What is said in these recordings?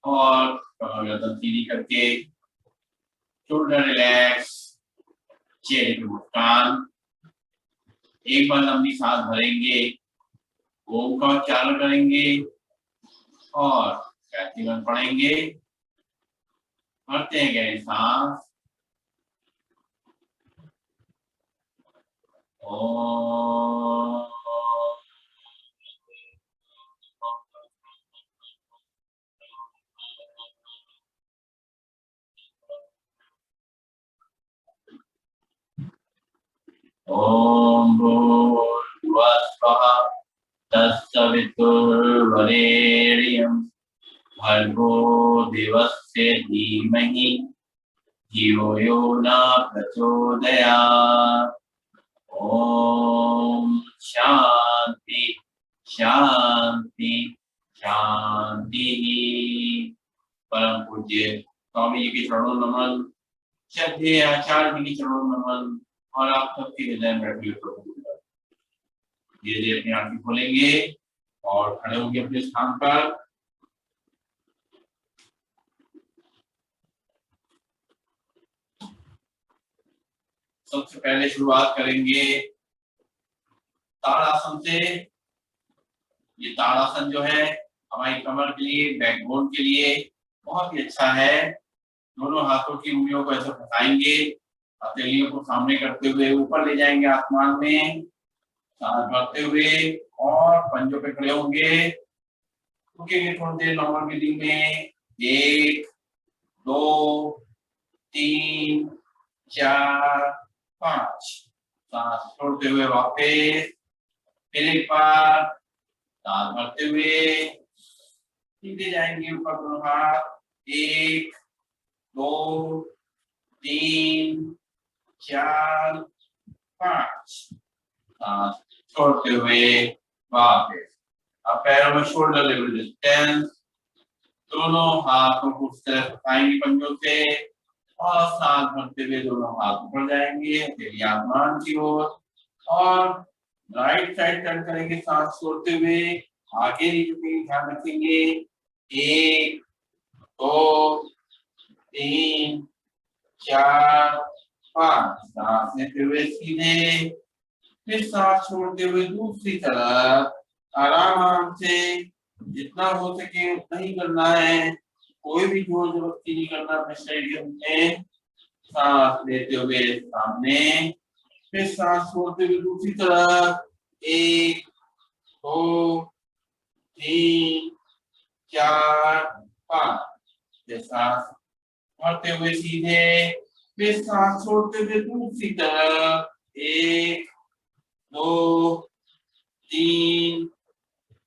और कमर गर्दन सीधी करके, शोल्डर रिलैक्स, चेहरे पे मुस्कान। एक बार लंबी सांस भरेंगे, ओम का उच्चारण करेंगे और गायत्री मंत्र पढ़ेंगे। भरते हैं गहरी सांस। ओम ओम भूर्भुवः स्वः तत्सवितुर्वरेण्यं भर्गो देवस्य धीमहि धियो यो न प्रचोदयात्। ओम शांति शांति शांति। परम पूज्य स्वामी जी के चरणों नमन, श्रद्धेय आचार्य जी के चरणों नमन और आप सबके हृदय में बैठे प्रभु धीरे धीरे अपनी आंखें खोलेंगे और खड़े होंगे अपने स्थान पर। सबसे पहले शुरुआत करेंगे ताड़ासन से। ये ताड़ासन जो है हमारी कमर के लिए, बैकबोन के लिए बहुत ही अच्छा है। दोनों हाथों की उंगलियों को ऐसे फंसाएंगे, हथेलियों को सामने करते हुए ऊपर ले जाएंगे आसमान में, सांस भरते हुए और पंजों पे खड़े होंगे। रुकेंगे थोड़ी देर नॉर्मल ब्रीदिंग में। 1 2 3 4 5। सांस छोड़ते हुए वापस फिर एक बार सांस भरते हुए सीधे जाएंगे ऊपर दोनों हाथ। 1 2 3 4 5। सांस छोड़ते हुए वापस। अब पैरों में शोल्डर लेवल डिस्टेंस, दोनों हाथों को उस तरह फंसाएंगे पंजों से और सांस भरते हुए दोनों हाथ ऊपर जाएंगे हथेली आसमान की ओर और राइट साइड टर्न करेंगे सांस छोड़ते हुए। आगे नहीं झुकेंगे, ध्यान रखेंगे। 1 2 3 4 5। सांस लेते हुए सीधे, फिर सांस छोड़ते हुए दूसरी तरफ आराम से, जितना हो सके उतना ही करना है। कोई भी जोर जबरदस्ती नहीं करना अपने शरीर में। सांस लेते हुए सामने, फिर सांस छोड़ते हुए दूसरी तरफ। 1 2 3 4 5। फिर सांस भरते हुए सीधे, फिर सांस छोड़ते हुए दूसरी तरफ। 1 2 3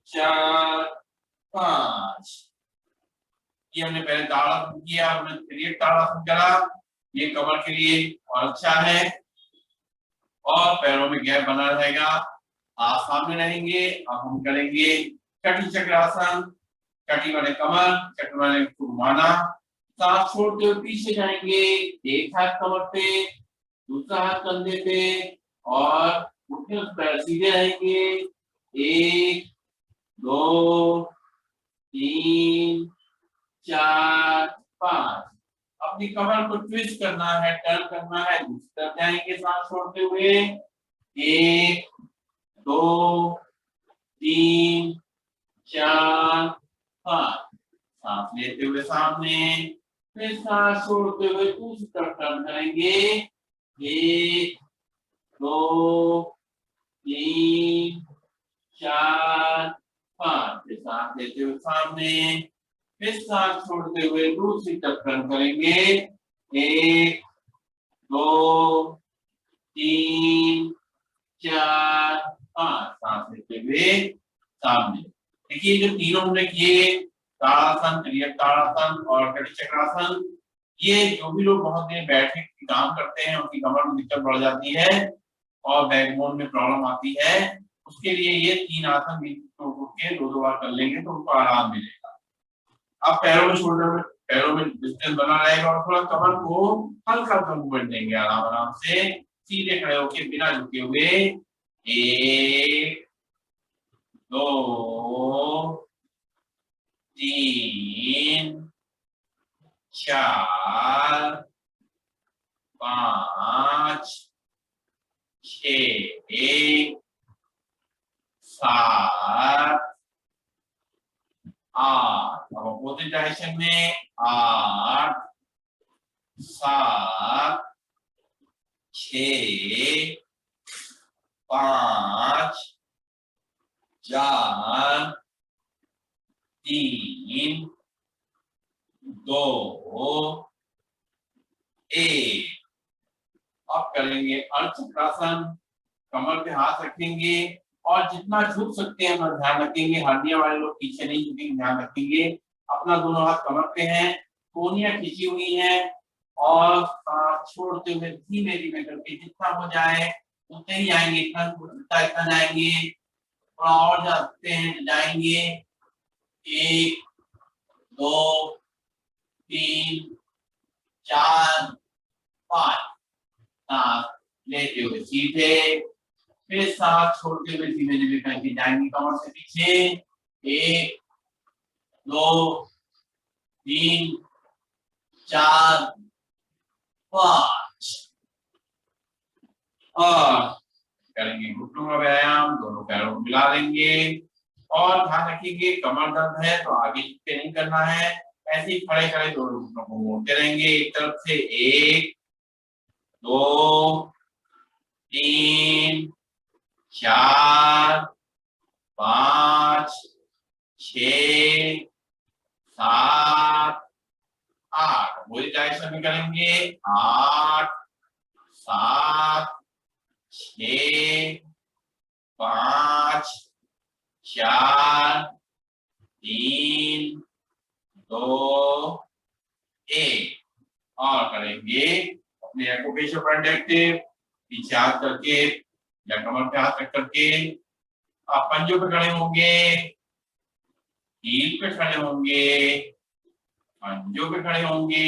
4 5। ये हमने पहले ताड़ासन किया, हमने फिर ताड़ासन करा। ये कमर के लिए और अच्छा है और पैरों में गैप बना रहेगा। आप सामने रहेंगे। अब हम करेंगे कटी चक्रासन। कटी वाले कमर, चक्र वाले को घुमाना। सांस छोड़ते हुए पीछे जाएंगे, एक हाथ कमर पे, दूसरा हाथ कंधे पे और उठने पैर सीधे रहेंगे। 1 2 3 4 5। अपनी कमर को ट्विस्ट करना है, टर्न करना है, दूसरी तरफ जाएंगे सांस छोड़ते हुए। 1 2 3 4 5। सांस लेते हुए सामने, फिर सांस छोड़ते हुए दूसरी तरफ टर्न करेंगे। 1 2 3 4 5। फिर सांस लेते हुए सामने, फिर सांस छोड़ते हुए दूसरी तरफ टर्न करेंगे। 1 2 3 4 5। सांस लेते हुए सामने। देखिए जो तीनों हमने किए, ताड़ासन, त्रियक ताड़ासन और कटी चक्रासन, ये जो भी लोग बहुत देर बैठ के काम करते हैं उनकी कमर में दिक्कत बढ़ जाती है और बैकबोन में प्रॉब्लम आती है, उसके लिए ये 3 आसन उठ के 2-2 बार कर लेंगे तो उनको आराम मिलेगा। अब पैरों में शोल्डर में, पैरों में डिस्टेंस बना रहेगा और थोड़ा कमर को हल्का सा मूवमेंट देंगे आराम आराम से, सीधे खड़े होकर बिना झुके हुए। 1 2 3 4 5 6 7 8। अब अपोजिट डायरेक्शन में 8 7 6 5 4 3 2 1। अब करेंगे अर्धचक्रासन। कमर पे हाथ रखेंगे और जितना झुक सकते हैं अपना ध्यान रखेंगे। हड्डियां वाले लोग पीछे नहीं झुकेंगे, ध्यान रखेंगे। अपना दोनों हाथ कमर पे हैं, कोहनियां खींची हुई हैं और सांस छोड़ते हुए धीमे धीमे करके जितना हो जाए उतने ही जाएंगे। इतना जाएंगे, थोड़ा और जा सकते हैं, जाएंगे। 1 2 3 4 5। सांस लेते हुए सीधे, फिर सांस छोड़ते हुए धीमे धीमे करके जाएंगे कमर से पीछे। 1 2 3 4 5। और करेंगे घुटनों का व्यायाम। दोनों पैरों को मिला लेंगे और ध्यान रखिए कमर दर्द है तो आगे झुक नहीं करना है। ऐसे ही खड़े खड़े दोनों घुटनों को मोड़ते रहेंगे एक तरफ से। 1 2 3 4 5 6 7 8। वही डायरेक्शन में करेंगे। 8 7 6 5 4 3 2 1। और करेंगे अपने एक्यूप्रेशर प्रोडक्टिव। पीछे हाथ करके या कमर पे हाथ रख करके आप पंजों पे खड़े होंगे, हील पे खड़े होंगे, पंजों पे खड़े होंगे,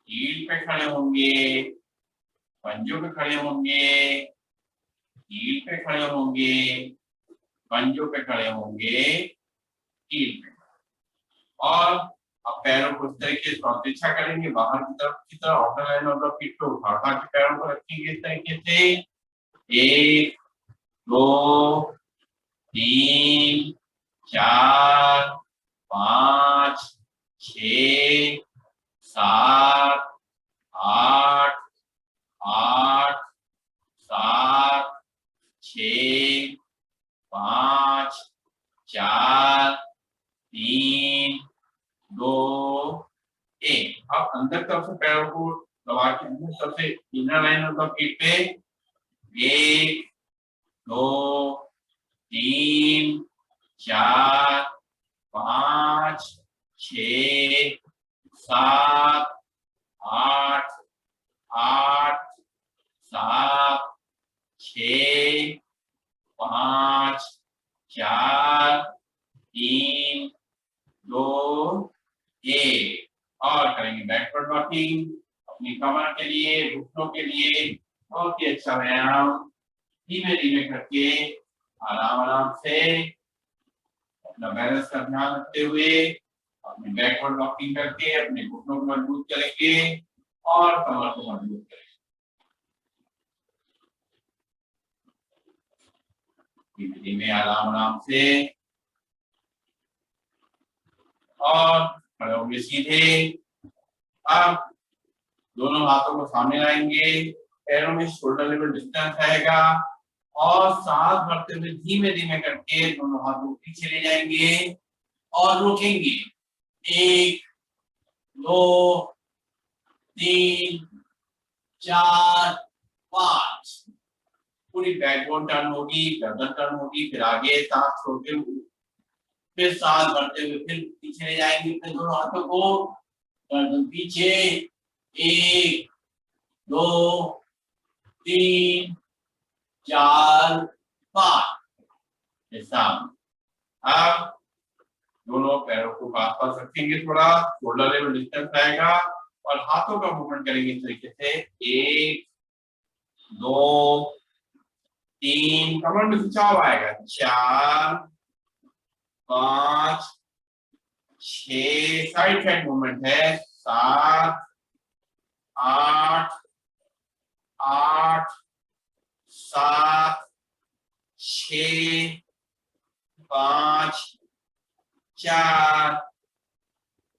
हील पे खड़े होंगे, पंजों पे खड़े होंगे, हील पे खड़े होंगे, पंजों पे खड़े होंगे, हील पे। और अब पैरों को इस तरीके से तिरछा करेंगे बाहर की तरफ outer line of the feet पे उठा के पैरों को रखेंगे इस तरीके से। 1 2 3 4 5 6 7 8 8 7 6 5 4 3 2 1। अब अंदर तरफ से पैरों को दबा के अंदर तरफ से inner line of the feet पे 1 2 3 4 5 6 7 8 8 7 6 5 4 3 2 1। और करेंगे बैकवर्ड वॉकिंग अपनी कमर के लिए, घुटनों के लिए। बहुत ही अच्छा व्यायाम। धीमे धीमे करके आराम आराम से अपना बैलेंस का ध्यान रखते हुए अपनी बैकवर्ड वॉकिंग करके अपने घुटनों को मजबूत करेंगे और कमर को मजबूत करेंगे। धीमे धीमे आराम आराम से और खड़े होंगे सीधे। अब दोनों हाथों को सामने लाएंगे, पैरों में शोल्डर लेवल डिस्टेंस आएगा और सांस भरते हुए धीमे धीमे करके दोनों हाथों पीछे ले जाएंगे और रोकेंगे। 1 2 3 4 5। पूरी बैकबोन टर्न होगी, गर्दन टर्न होगी, फिर आगे सांस छोड़ते हुए फिर सांस भरते हुए फिर पीछे ले जाएंगे फिर दोनों हाथों को गर्दन पीछे। 1 2 3 4 5। अब दोनों पैरों को आसपास रखेंगे, थोड़ा शोल्डर लेवल डिस्टेंस आएगा और हाथों का मूवमेंट करेंगे इस तरीके से। 1 2 3। कमर में खिंचाव आएगा। 4 5 6 साइड साइड मूवमेंट है 7 8 8 7 6 5 4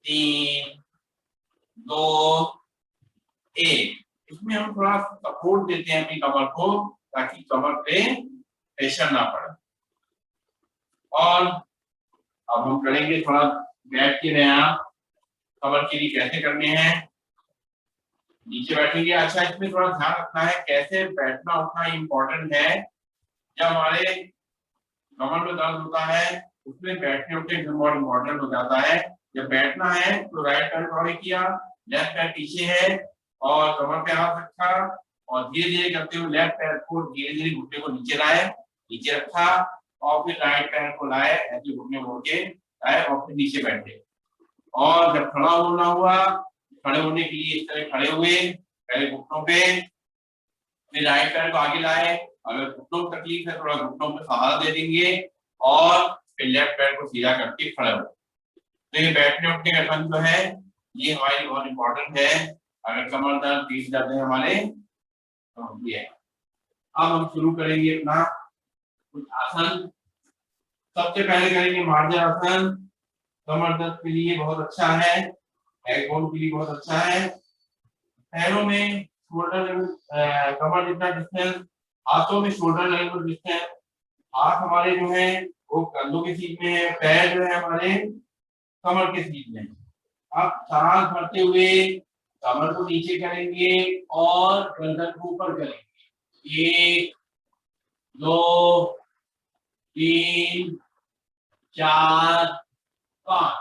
3 2 1। इसमें हम थोड़ा सपोर्ट देते हैं अपनी कमर को ताकि कमर पे प्रेशर ना पड़े। और अब हम करेंगे थोड़ा बैठ के नया कमर के लिए कैसे करने हैं। नीचे बैठेंगे। अच्छा, इसमें थोड़ा ध्यान रखना है कैसे बैठना उतना इम्पोर्टेंट है। जब हमारे कमर में दर्द होता है उसमें बैठने उठने बहुत इम्पोर्टेंट हो जाता है। जब बैठना है तो राइट पैर आगे किया, लेफ्ट पैर पीछे है और कमर पे हाथ रखा और धीरे धीरे करते हुए लेफ्ट पैर को धीरे धीरे घुटने को नीचे लाए, नीचे रखा और फिर राइट पैर को लाए, ऐसे घुटने मोड़ के लाए और फिर नीचे बैठे। और जब खड़ा होना हुआ, खड़े होने के लिए इस तरह खड़े हुए, पहले घुटनों पे, फिर राइट पैर को आगे लाए। अगर घुटनों को तकलीफ है थोड़ा घुटनों पे सहारा दे देंगे और फिर लेफ्ट पैर को सीधा करके खड़े हो। तो ये बैठने उठने का ढंग जो है ये हमारे लिए बहुत इंपॉर्टेंट है। अगर कमर दर्द पीठ दर्द है हमारे तो ये है। अब हम शुरू करेंगे अपना कुछ आसन। सबसे पहले करेंगे मार्जरासन। कमर दर्द के लिए बहुत अच्छा है, बैकबोन के लिए बहुत अच्छा है। पैरों में शोल्डर लेवल कमर जितना डिस्टेंस, हाथों में शोल्डर लेवल डिस्टेंस। हाथ हमारे जो है वो कंधों के सीध में है, पैर जो है हमारे कमर के सीध में। अब सांस भरते हुए कमर को नीचे करेंगे और गर्दन को ऊपर करेंगे। 1 2 3 4 5।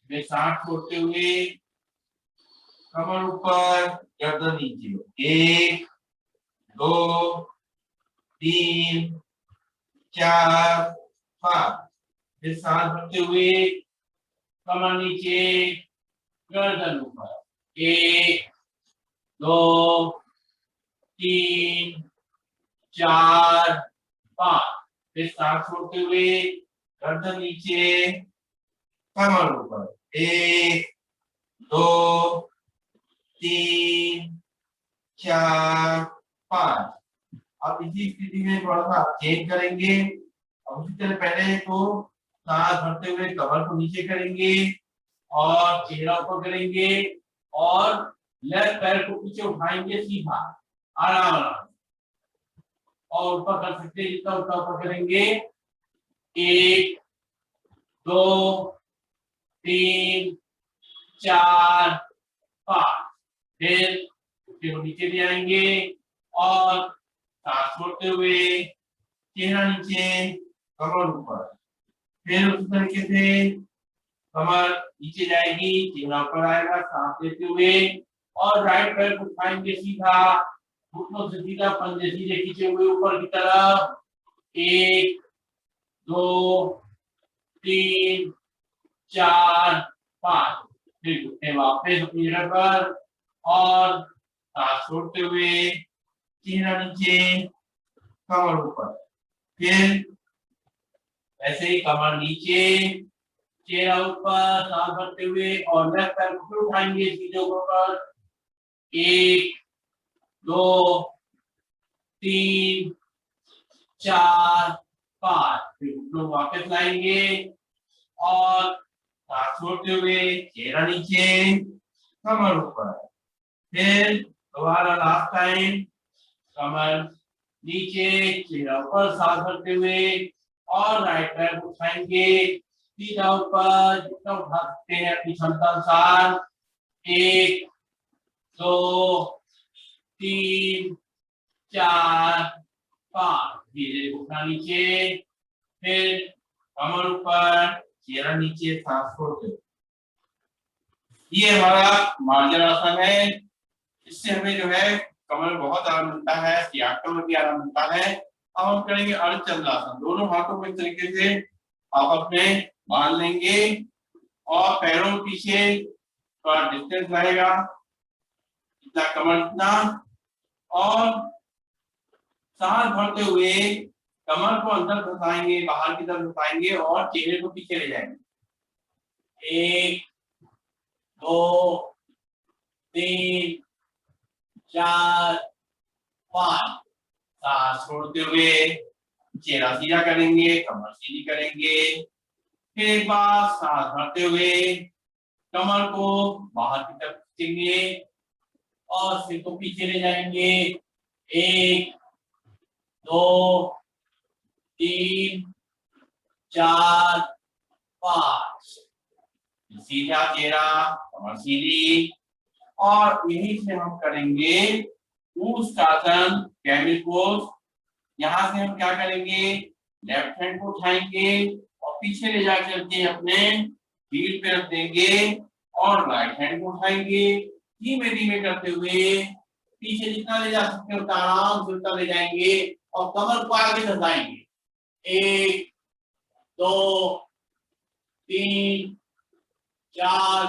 में सांस छोड़ते हुए कमर ऊपर गर्दन नीचे। 1 2 3 4 5। फिर सांस भरते हुए कमर नीचे गर्दन ऊपर। 1 2 3 4 5। फिर सांस छोड़ते हुए गर्दन नीचे कमर ऊपर। 1 2 3 4 5। अब इसी स्थिति में थोड़ा सा चेंज करेंगे। अब उसी तरह पहले तो सांस भरते हुए कमर को नीचे करेंगे और चेहरा ऊपर करेंगे और लेफ्ट पैर को पीछे उठाएंगे सीधा आराम आराम और ऊपर कर सकते हैं जितना उतना ऊपर करेंगे। 1 2 3 4 5। फिर नीचे ले आएंगे और सांस छोड़ते हुए चेहरा नीचे कमर ऊपर। फिर उस तरीके से कमर नीचे जाएगी, चेहरा ऊपर आएगा, सांस लेते हुए और राइट पैर को उठाएंगे सीधा, घुटनों से सीधा पंजे सीधे खींचे हुए ऊपर की तरफ। 1 2 3 4 5। फिर घुटने वापस अपनी जगह पर और सांस छोड़ते हुए चेहरा नीचे कमर ऊपर। फिर ऐसे ही कमर नीचे चेहरा ऊपर, सांस भरते हुए और लेफ्ट पैर को फिर उठाएंगे सीधे ऊपर। 1 2 3 4 5। फिर घुटनों वापस लाएंगे और सांस छोड़ते हुए चेहरा नीचे कमर ऊपर। फिर दोबारा लास्ट टाइम कमर नीचे चेहरा ऊपर, सांस भरते हुए और राइट पैर उठाएंगे सीधा ऊपर जितना उठा सकते हैं अपनी क्षमता अनुसार। 1 2 3 4 5। धीरे उठना नीचे, फिर कमर ऊपर चेहरा नीचे, सांस छोड़ते। ये हमारा मार्जरासन है। इससे हमें जो है कमर में बहुत आराम मिलता है, सियाटो में भी आराम मिलता है। अब हम करेंगे अर्धचंद्रासन। दोनों हाथों को इस तरीके से आपस में बांध लेंगे और पैरों के पीछे थोड़ा डिस्टेंस रहेगा, इतना कमर इतना, और सांस भरते हुए कमर को अंदर फंसाएंगे, बाहर की तरफ फंसाएंगे और चेहरे को पीछे ले जाएंगे। 1 2 3 4 5। सांस छोड़ते हुए चेहरा सीधा करेंगे, कमर सीधी करेंगे। फिर एक बार सांस भरते हुए कमर को बाहर की तरफ खींचेंगे और सिर को पीछे ले जाएंगे। 1 2 3 4 5। सीधा चेहरा, कमर सीधी। और यहीं से हम करेंगे ऊष्टासन, कैमल पोज। यहाँ से हम क्या करेंगे, लेफ्ट हैंड को उठाएंगे और पीछे ले जाकर अपने हील पे रख देंगे और राइट हैंड को उठाएंगे, धीमे धीमे करते हुए पीछे जितना ले जा सकते हो आराम से उतना ले जाएंगे और कमर को आगे धसाएंगे। 1 2 3 4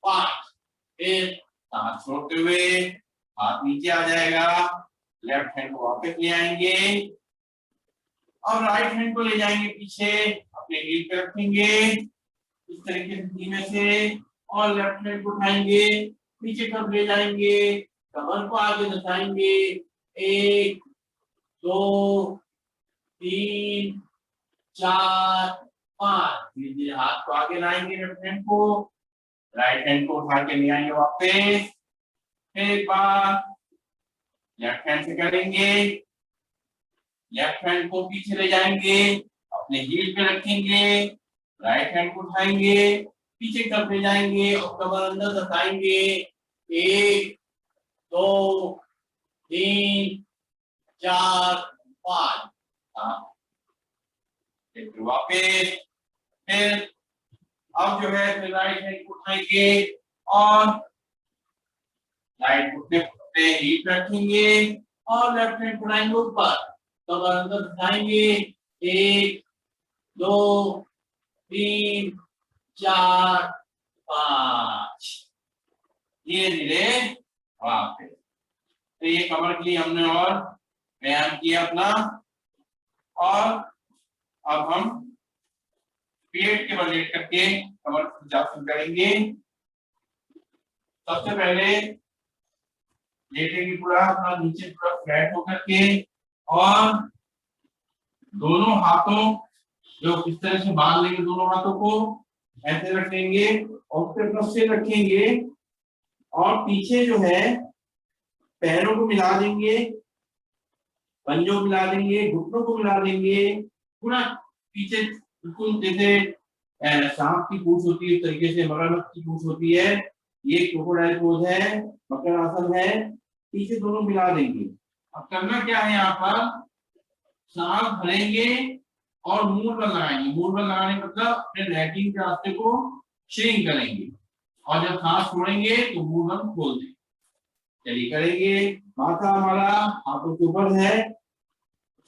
5। फिर सांस छोड़ते हुए हाथ नीचे आ जाएगा, लेफ्ट हैंड को वापस ले आएंगे और राइट हैंड को ले जाएंगे पीछे, अपने हील पे रखेंगे इस तरीके से धीमे से और लेफ्ट हैंड को उठाएंगे, पीछे कब ले जाएंगे, कमर को आगे धसाएंगे। 1 2 3 4 5। धीरे धीरे हाथ को आगे लाएंगे, लेफ्ट हैंड को, राइट हैंड को उठा के ले आएंगे वापस। फिर एक बार लेफ्ट हैंड से करेंगे, लेफ्ट हैंड को पीछे ले जाएंगे, अपने हील पे रखेंगे, राइट हैंड को उठाएंगे, पीछे कब ले जाएंगे और कमर अंदर दबाएंगे। 1 2 3 4 5। वापस। फिर अब जो है फिर राइट हैंड को उठाएंगे और राइट घुटने पे हीट रखेंगे और लेफ्ट हैंड उठाएंगे ऊपर, कमर अंदर उठाएंगे। 1 2 3 4 5। धीरे धीरे वापस। तो ये कमर के लिए हमने और व्यायाम किया अपना। और अब हम पेट के बल लेट करके कमर खींचासन करेंगे। सबसे पहले लेटेंगे पूरा अपना नीचे पूरा फ्लैट होकर के और दोनों हाथों जो इस तरह से बांध लेंगे, दोनों हाथों को ऐसे रख लेंगे और फिर अपना सिर रखेंगे और पीछे जो है पैरों को मिला देंगे, पंजों को मिला देंगे, घुटनों को मिला देंगे, पूरा पीछे बिल्कुल जैसे सांप की पूंछ होती है, इस तरीके से मगरमच्छ की पूंछ होती है। ये क्रोकोडाइल पोज है, मकर आसन है, पीछे दोनों मिला देंगे। अब करना क्या है, यहाँ पर सांस भरेंगे और मूल बल लगाएंगे। मूल बल लगाने का मतलब अपने लैट्रिन के रास्ते को श्रिंक करेंगे और जब सांस छोड़ेंगे तो मूल बल खोल देंगे। चलिए करेंगे। माथा हमारा हाथों के ऊपर है,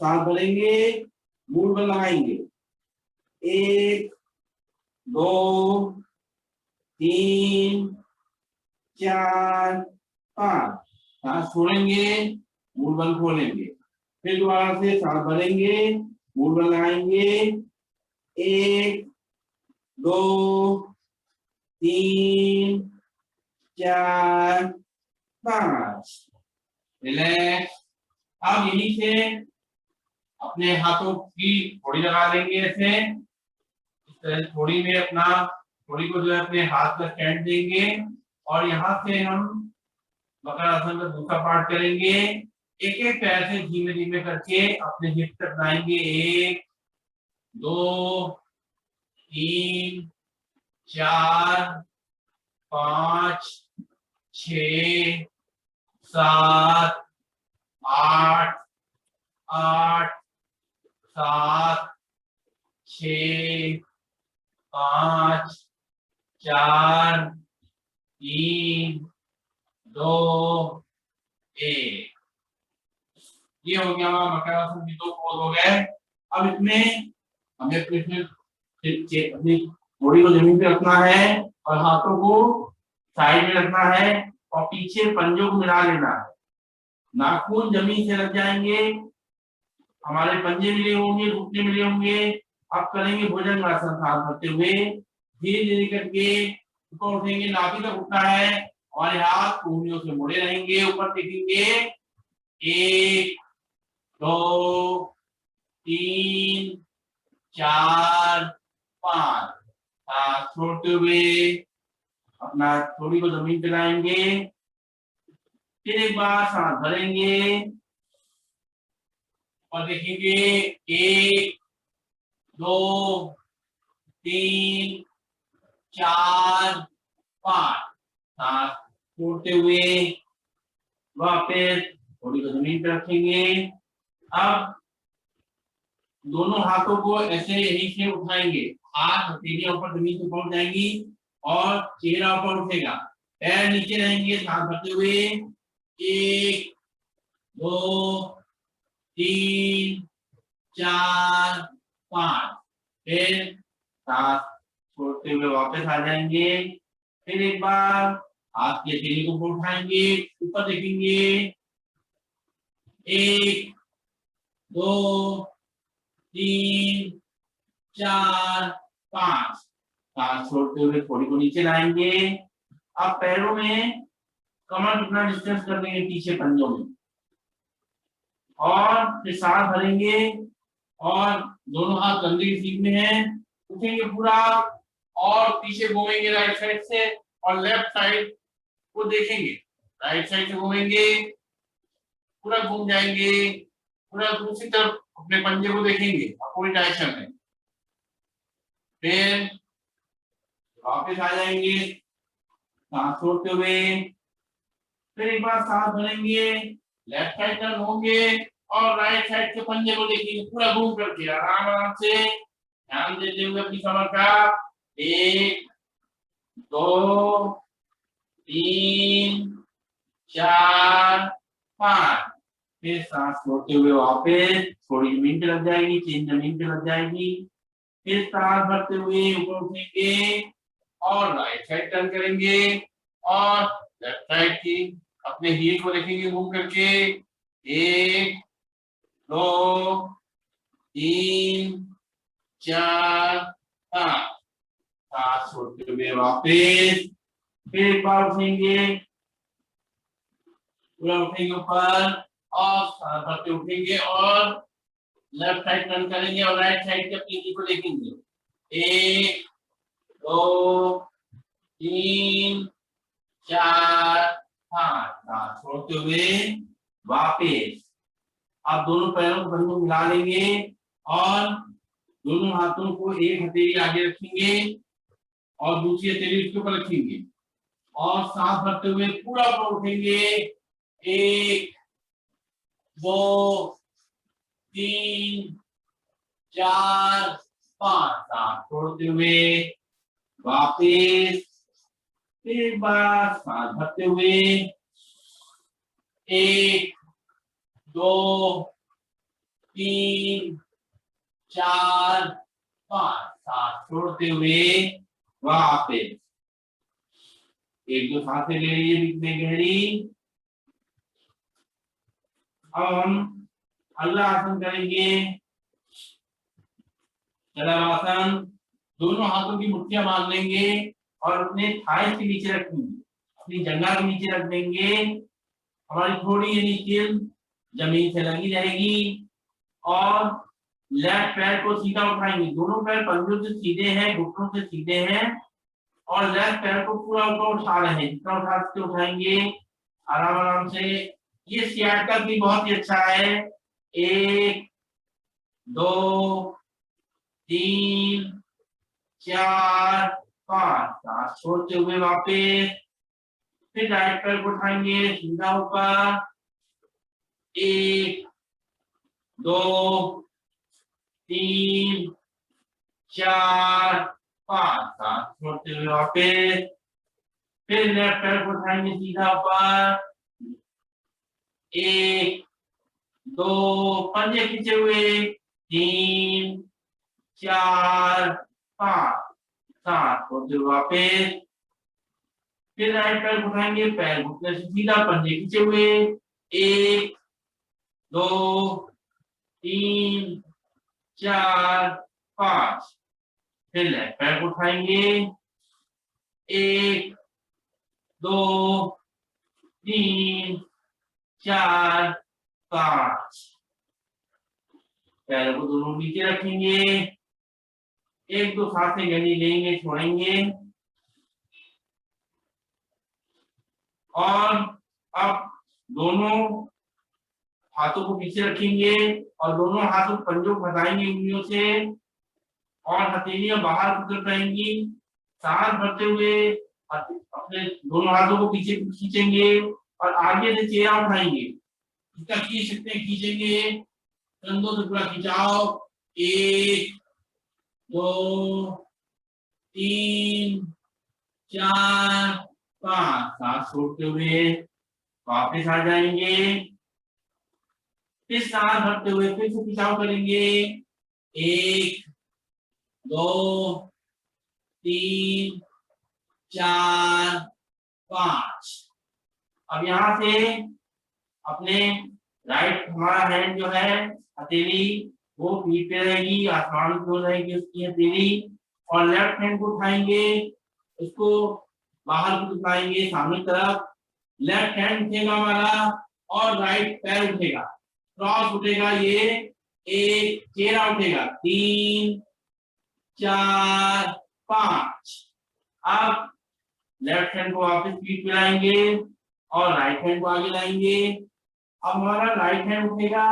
सांस भरेंगे, मूल बल लगाएंगे। 1 2 3 4 5। सांस छोड़ेंगे, मूल बल खोलेंगे, फिर दोबारा से सांस भरेंगे, मूल बल लगाएंगे। 1 2 3 4 5। रिलैक्स। अब यहीं से अपने हाथों की थोड़ी लगा लेंगे ऐसे, इस तरह थोड़ी में अपना थोड़ी को जो है अपने हाथ पर स्टैंड देंगे और यहाँ से हम मकर आसन का दूसरा पार्ट करेंगे। एक एक पैर से धीमे धीमे करके अपने हिप तक लाएंगे। 1 2 3 4 5 6 7 8 8 7 6 5 4 3 2 1। ये हो गया हमारा मकर आसन की 2 पोज हो गए। अब इसमें हमें अपनी बॉडी को जमीन पे रखना है और हाथों को साइड में रखना है और पीछे पंजों को मिला लेना है। नाखून जमीन से लग जाएंगे, हमारे पंजे मिले होंगे, घुटने मिले होंगे। अब करेंगे भुजंगासन, सांस भरते हुए धीरे धीरे करके ऊपर उठेंगे, नाभि तक उठना है, हमारे हाथ उंगलियों से मुड़े रहेंगे, ऊपर देखेंगे 1 2 3 4 5, हाथ छोड़ते हुए अपना थोड़ी को जमीन पे लाएंगे, फिर एक बार सांस भरेंगे और देखेंगे 1 2 3 4 5, सांस छोड़ते हुए वापस थोड़ी को जमीन पे रखेंगे। अब दोनों हाथों को ऐसे यहीं से उठाएंगे, हाथ हथेलियां ऊपर जमीन पे पहुंच जाएंगी और चेहरा ऊपर उठेगा, पैर नीचे रहेंगे, सांस भरते हुए 1 2 3 4 5, फिर सांस छोड़ते हुए वापस आ जाएंगे, फिर एक बार हाथ की हथेली को उठाएंगे, ऊपर देखेंगे 1 2 3 4 5, सांस छोड़ते हुए थोड़ी को नीचे लाएंगे। अब पैरों में कमर कितना डिस्टेंस कर देंगे पीछे पंजों में, और फिर सांस भरेंगे और दोनों हाथ कंधे की सीध में है, उठेंगे पूरा और पीछे घूमेंगे राइट साइड से और लेफ्ट साइड को देखेंगे, राइट साइड से घूमेंगे, पूरा घूम जाएंगे, पूरा दूसरी तरफ अपने पंजे को देखेंगे पूरी डायरेक्शन में, फिर वापस आ जाएंगे सांस छोड़ते हुए, फिर एक बार सांस भरेंगे, लेफ्ट साइड टर्न होंगे और राइट साइड के पंजे को देखेंगे, पूरा घूम करके आराम आराम से ध्यान देते हुए अपनी कमर का 1 2 3 4 5, फिर सांस छोड़ते हुए वापस थोड़ी मिनट लग जाएगी, 3 मिनट लग जाएगी, फिर सांस भरते हुए ऊपर उठेंगे और राइट साइड टर्न करेंगे और लेफ्ट साइड की अपने हील को देखेंगे घूम करके 1 2 3 4 5, सांस छोड़ते हुए वापस फिर एक बार उठेंगे, पूरा उठेंगे ऊपर और सांस भरते उठेंगे और लेफ्ट साइड टर्न करेंगे और राइट साइड के अपनी हील को देखेंगे 1 2 3 4 5, सांस छोड़ते हुए वापस। आप दोनों पैरों को बंधों मिला लेंगे और दोनों हाथों को एक हथेली आगे रखेंगे और दूसरी हथेली उसके ऊपर रखेंगे और सांस भरते हुए पूरा ऊपर उठेंगे 1 2 3 4 5, सांस छोड़ते हुए वापस, फिर एक बार सांस भरते हुए 1 2 3 4 5, सांस छोड़ते हुए वापस। एक दो सांसें ले लीजिए बीच में गहरी। अब हम अगला आसन करेंगे शलभासन। दोनों हाथों की मुट्ठियां बांध लेंगे और अपने थाई के नीचे रखेंगे, अपनी जंघा के नीचे रख देंगे, हमारी थोड़ी नीचे जमीन से लगी रहेगी और लेफ्ट पैर को सीधा उठाएंगे, दोनों पैर पंजों से सीधे हैं, घुटनों से सीधे हैं और लेफ्ट पैर को पूरा ऊपर उठा रहे हैं, जितना उठा सकते उठाएंगे आराम आराम से। ये सियाटका भी बहुत ही अच्छा है। 1 2 3 4 5, सांस छोड़ते हुए वापस, फिर राइट पैर को उठाएंगे सीधा ऊपर 1 2 3 4 5, सांस छोड़ते हुए वापस, फिर लेफ्ट पैर को उठाएंगे सीधा ऊपर 1 2, पंजे खींचे हुए 3 4 5, सांस छोड़ते हुए वापस, फिर राइट पैर उठाएंगे, पैर घुटने से सीधा, पंजे खींचे हुए 1 2 3 4 5, फिर लेफ्ट पैर को उठाएंगे, 1 2 3 4 5। पैरों को दोनों नीचे रखेंगे, 1 2 सांसें गहरी लेंगे, छोड़ेंगे। और अब दोनों हाथों को पीछे रखेंगे और दोनों हाथों पंजों को फंसाएंगे उंगलियों से और हथेलियां बाहर की तरफ रहेंगी। सांस भरते हुए अपने दोनों हाथों को पीछे खींचेंगे और आगे से चेहरा उठाएंगे। इसका खींच सकते हैं, खींचेंगे, कंधों से पूरा खिंचाओ, 1 2 3 4 5। सांस छोड़ते हुए वापस आ जाएंगे, फिर सांस भरते हुए फिर से खिंचाव करेंगे, 1 2 3 4 5। अब यहाँ से अपने राइट, हमारा हैंड जो है हथेली वो पीठ पे रहेगी, आसमान की ओर रहेगी उसकी हथेली, और लेफ्ट हैंड को उठाएंगे, उसको बाहर को उठाएंगे सामने तरफ। लेफ्ट हैंड उठेगा हमारा और राइट पैर उठेगा, क्रॉस उठेगा, ये एक चेहरा उठेगा, 3 4 5। अब लेफ्ट हैंड को वापस पीठ पे लाएंगे और राइट हैंड को आगे लाएंगे। अब हमारा राइट हैंड उठेगा,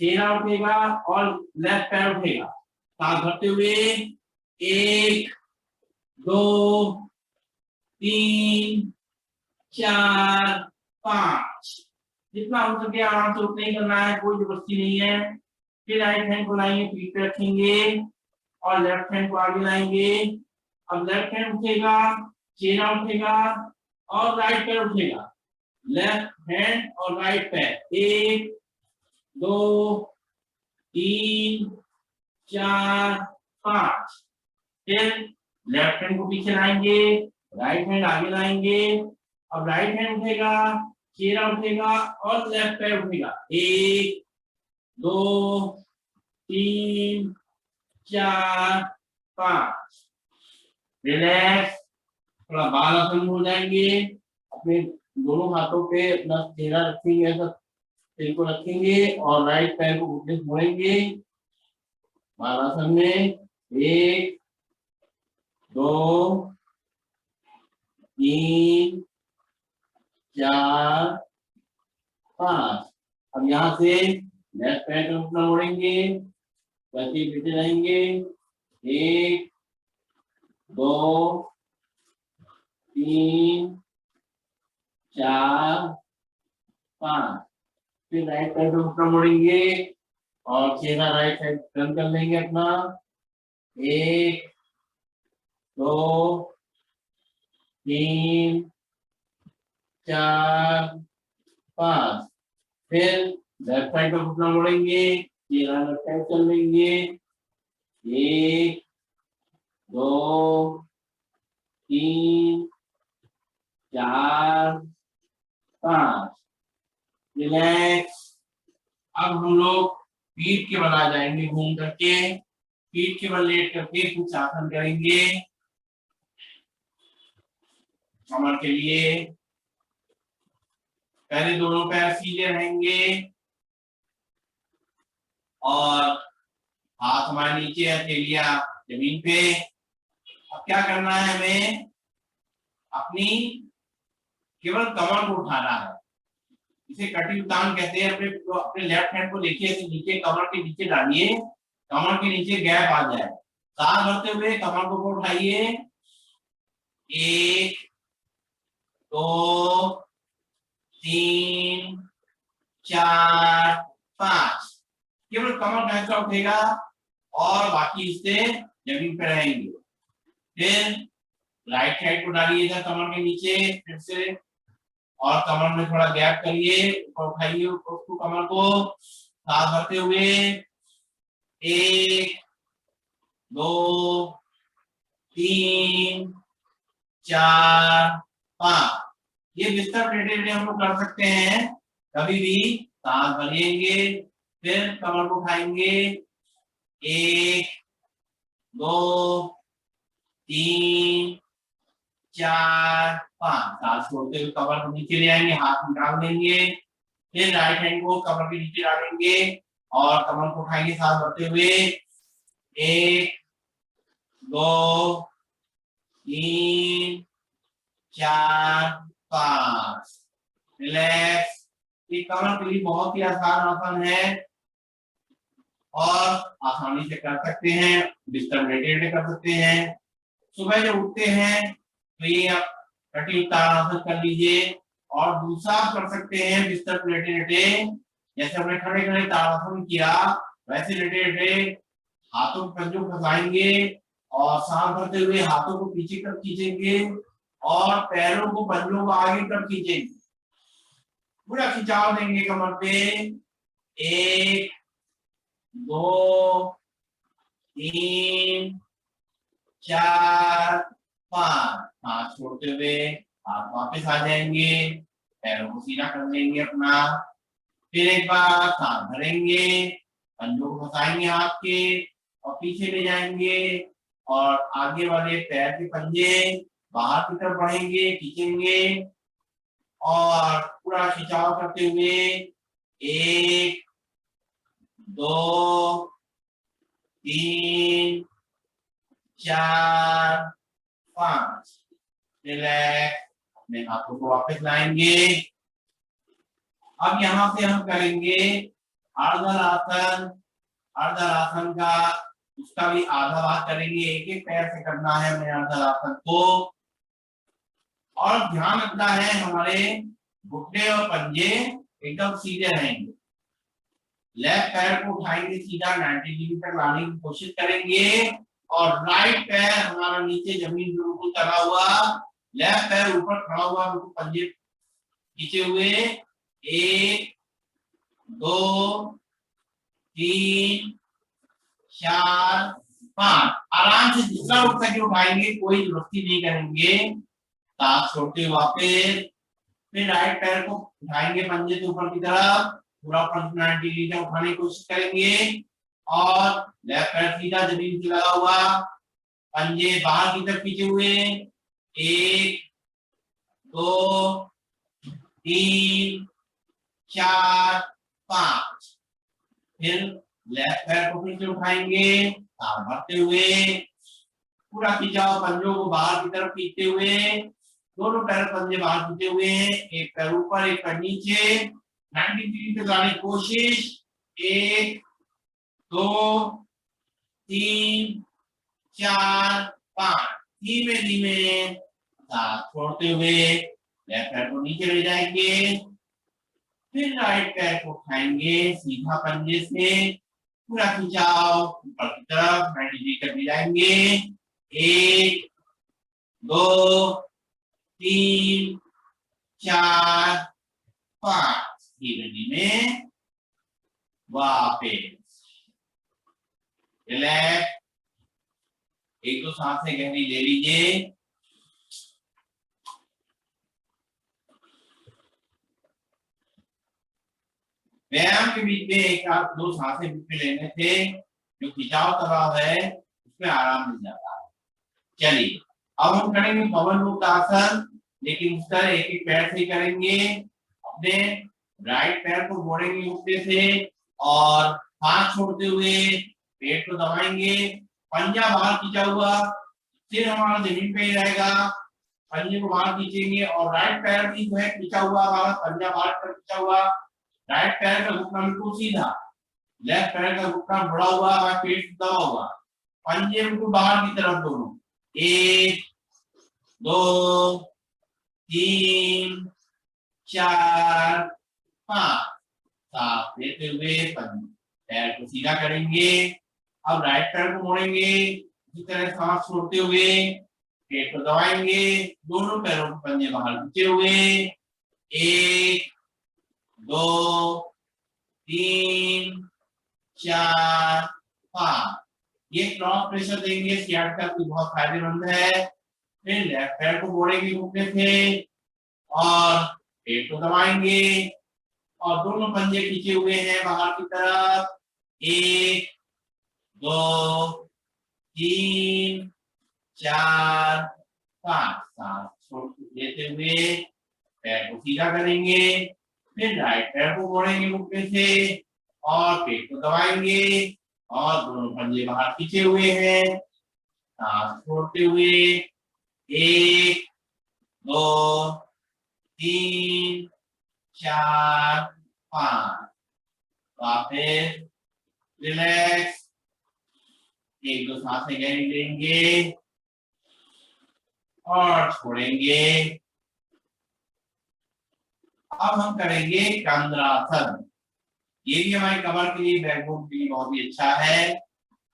चेहरा उठेगा और लेफ्ट पैर उठेगा। सांस भरते हुए 1 2 3 4 5। जितना हो सके आराम से उतना ही करना है, कोई जबरदस्ती नहीं है। फिर राइट हैंड को लाएंगे, पीठ पे रखेंगे और लेफ्ट हैंड को आगे लाएंगे। अब लेफ्ट हैंड उठेगा, चेहरा उठेगा और राइट पैर उठेगा। लेफ्ट हैंड और राइट पैर, 1 2 3 4 5। फिर लेफ्ट हैंड को पीछे लाएंगे, राइट हैंड आगे लाएंगे। अब राइट हैंड उठेगा, चेहरा उठेगा और लेफ्ट पैर उठेगा, 1 2 3 4 5। रिलैक्स, थोड़ा बाल आसन हो जाएंगे। अपने दोनों हाथों पे अपना चेहरा रखेंगे, ऐसा सिर को रखेंगे और राइट पैर को घुटने से मोड़ेंगे बालासन में। 1 2 3 4 5। अब यहाँ से लेफ्ट पैर को घुटना मोड़ेंगे, वैसे ही पीछे रहेंगे, 1 2 3 4 5। फिर राइट पैर को घुटना मोड़ेंगे और चेहरा राइट साइड टर्न कर लेंगे अपना, 1 2 3 4 5। फिर लेफ्ट साइड को घुटना मोड़ेंगे, चेहरा लेफ्ट साइड चल लेंगे, 1 2 3 4 5। रिलैक्स। अब हम लोग पीठ के बल आ जाएंगे, घूम करके पीठ के बल लेट करके कुछ आसन करेंगे। कमर के लिए पहले दोनों पैर सीधे रहेंगे और हाथ हमारे नीचे, हथेलियां जमीन पे। अब क्या करना है, हमें अपनी केवल कमर को उठाना है, इसे कटी उतान कहते हैं। अपने लेफ्ट हैंड को देखिए नीचे, कमर के नीचे डालिए, कमर के नीचे गैप आ जाए। सांस भरते हुए कमर को उठाइए, 1 2 3 4 5। केवल कमर का हिस्सा उठेगा और बाकी हिस्से जमीन पर रहेंगे। फिर राइट साइड को डालिए इधर कमर के नीचे फिर से, और कमर में थोड़ा गैप करिए, उठाइए उसको, कमर को सांस भरते हुए 1 2 3 4 5। ये बिस्तर टेढ़े हम लोग कर सकते हैं कभी भी। सांस भरेंगे, फिर कमर को उठाएंगे, 1 2 3 4 5, सांस छोड़ते हुए कमर को नीचे ले आएंगे, हाथ निकाल देंगे, फिर राइट हैंड को कमर के नीचे डालेंगे और कमर को उठाएंगे सांस भरते हुए, 1 2 3 4 5, रिलैक्स। ये कमर के लिए बहुत ही आसान आसन है और आसानी से कर सकते हैं, बिस्तर लेटे कर सकते हैं। सुबह जब उठते हैं तो ये आप कटी ताड़ासन कर लीजिए और दूसरा आप कर सकते हैं बिस्तर पर लेटे लेटे, जैसे हमने खड़े खड़े ताड़ासन किया वैसे लेटे लेटे हाथों के पंजों को फंसाएंगे और सांस भरते हुए हाथों को पीछे कर खींचेंगे और पैरों को पंजों को आगे कर खींचेंगे, पूरा खिंचाव देंगे कमर पे, 1 2 3 4 5, हाथ छोड़ते हुए हाथ वापस आ जाएंगे, पैरों को सीधा कर देंगे अपना, फिर एक बार सांस भरेंगे, पंजों को फंसाएंगे हाथ के और पीछे ले जाएंगे और आगे वाले पैर के पंजे बाहर की तरफ बढ़ेंगे, खींचेंगे और पूरा खिंचाव करते हुए 1 2 3 4 5, रिलैक्स। अपने हाथों को वापस लाएंगे। अब यहाँ से हम करेंगे अर्धरासन। अर्धरासन का उसका भी आधा भाग करेंगे, एक एक पैर से करना है हमें अर्धरासन को और ध्यान रखना है हमारे घुटने और पंजे एकदम सीधे रहेंगे। लेफ्ट पैर को उठाएंगे सीधा 90 डिग्री तक लाने की कोशिश करेंगे और राइट पैर हमारा नीचे जमीन पे बिल्कुल तला हुआ, लेफ्ट पैर ऊपर खड़ा हुआ, बिल्कुल पंजे खींचे हुए, 1 2 3 4 5, आराम से जितना उठ सके उठाएंगे, कोई जबरदस्ती नहीं करेंगे। सांस छोड़ते हुए वापस फिर राइट पैर को उठाएंगे पंजे से ऊपर की तरफ, पूरा 90 डिग्री तक उठाने की कोशिश करेंगे और लेफ्ट पैर सीधा जमीन से लगा हुआ, पंजे बाहर की तरफ खींचे हुए, 1 2 3 4 5, फिर लेफ्ट पैर को फिर से उठाएंगे सांस भरते हुए, पूरा खिंचाव पंजों को बाहर की तरफ खींचते हुए, दोनों पैर पंजे बाहर खींचे हुए हैं, एक पैर ऊपर एक पैर नीचे, 90 डिग्री तक लाने की कोशिश, 1 2 3 4 5, धीमे धीमे सांस छोड़ते हुए लेफ्ट पैर को नीचे ले जाएंगे, फिर राइट पैर को उठाएंगे सीधा पंजे से, पूरा खिंचाव ऊपर की तरफ 90 डिग्री तक ले जाएंगे, 1 2 3 4 5, धीमे धीमे वापस रिलैक्स। एक दो सांसें गहरी ले लीजिए। व्यायाम के बीच में एक आध दो सांसें बीच में लेने से जो खिंचाव तनाव है उसमें आराम मिल जाता है। चलिए अब हम करेंगे पवन मुक्त आसन, लेकिन उसका एक एक पैर से करेंगे। अपने राइट पैर को मोड़ेंगे घुटने से और हाथ छोड़ते हुए पेट को दबाएंगे, पंजा बाहर खींचा हुआ, सिर हमारा जमीन पे ही रहेगा, पंजे को बाहर खींचेंगे और राइट पैर भी जो है खींचा हुआ हमारा, पंजा बाहर कर खींचा हुआ, राइट पैर का घुटना बिल्कुल सीधा, लेफ्ट पैर का घुटना बढ़ा हुआ है, पेट दबा हुआ, पंजे बिल्कुल बाहर की तरफ दोनों, 1 2 3 4 5, सांस लेते हुए पैर को सीधा करेंगे। अब राइट पैर को मोड़ेंगे, इसी तरह सांस छोड़ते हुए पेट को दबाएंगे, दोनों पैरों को पंजे बाहर खींचे हुए, 1 2 3 4 5, ये क्रॉस प्रेशर देंगे, सियाटिका की बहुत फायदेमंद है। फिर लेफ्ट पैर को मोड़ेंगे घुटने से और पेट को दबाएंगे और दोनों पंजे खींचे हुए हैं बाहर की तरफ, 1 2 3 4 5 सांस छोड़ लेते हुए पैर को सीधा करेंगे, फिर राइट पैर को मोड़ेंगे घुटने से और पेट को दबाएंगे और दोनों पंजे बाहर खींचे हुए हैं। सांस छोड़ते हुए 1 2 3 4 5 वापस रिलैक्स, 1 2 सांसें गहरी लेंगे और छोड़ेंगे। अब हम करेंगे कंद्रासन। ये भी हमारे कमर के लिए, बैकबोन के लिए बहुत ही अच्छा है।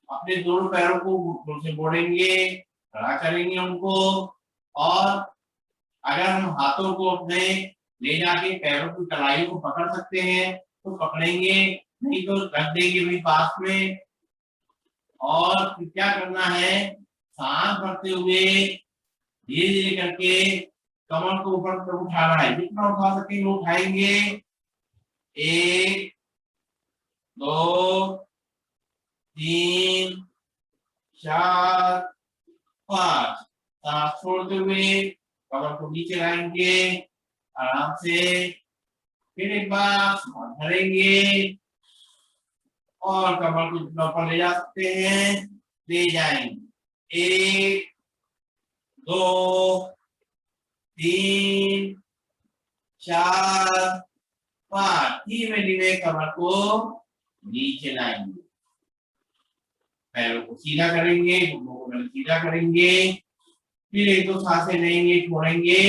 अपने दोनों पैरों को घुटनों से मोड़ेंगे, खड़ा करेंगे उनको और अगर हम हाथों को अपने ले जाके पैरों की कलाइयों को पकड़ सकते हैं तो पकड़ेंगे, नहीं तो रख देंगे भी पास में। और फिर क्या करना है, सांस भरते हुए धीरे धीरे करके कमर को ऊपर तक उठाना है, जितना उठा सकेंगे उठाएंगे। 1 2 3 4 5 सांस छोड़ते हुए कमर को नीचे लाएंगे आराम से। फिर एक बार सांस भरेंगे और कमर को जितना ऊपर ले जा सकते हैं ले जाएंगे। 1 2 3 4 5 धीमे धीमे कमर को नीचे लाएंगे, पैरों को सीधा करेंगे, घुटनों को पहले सीधा करेंगे, फिर 1 2 सांसें लेंगे, छोड़ेंगे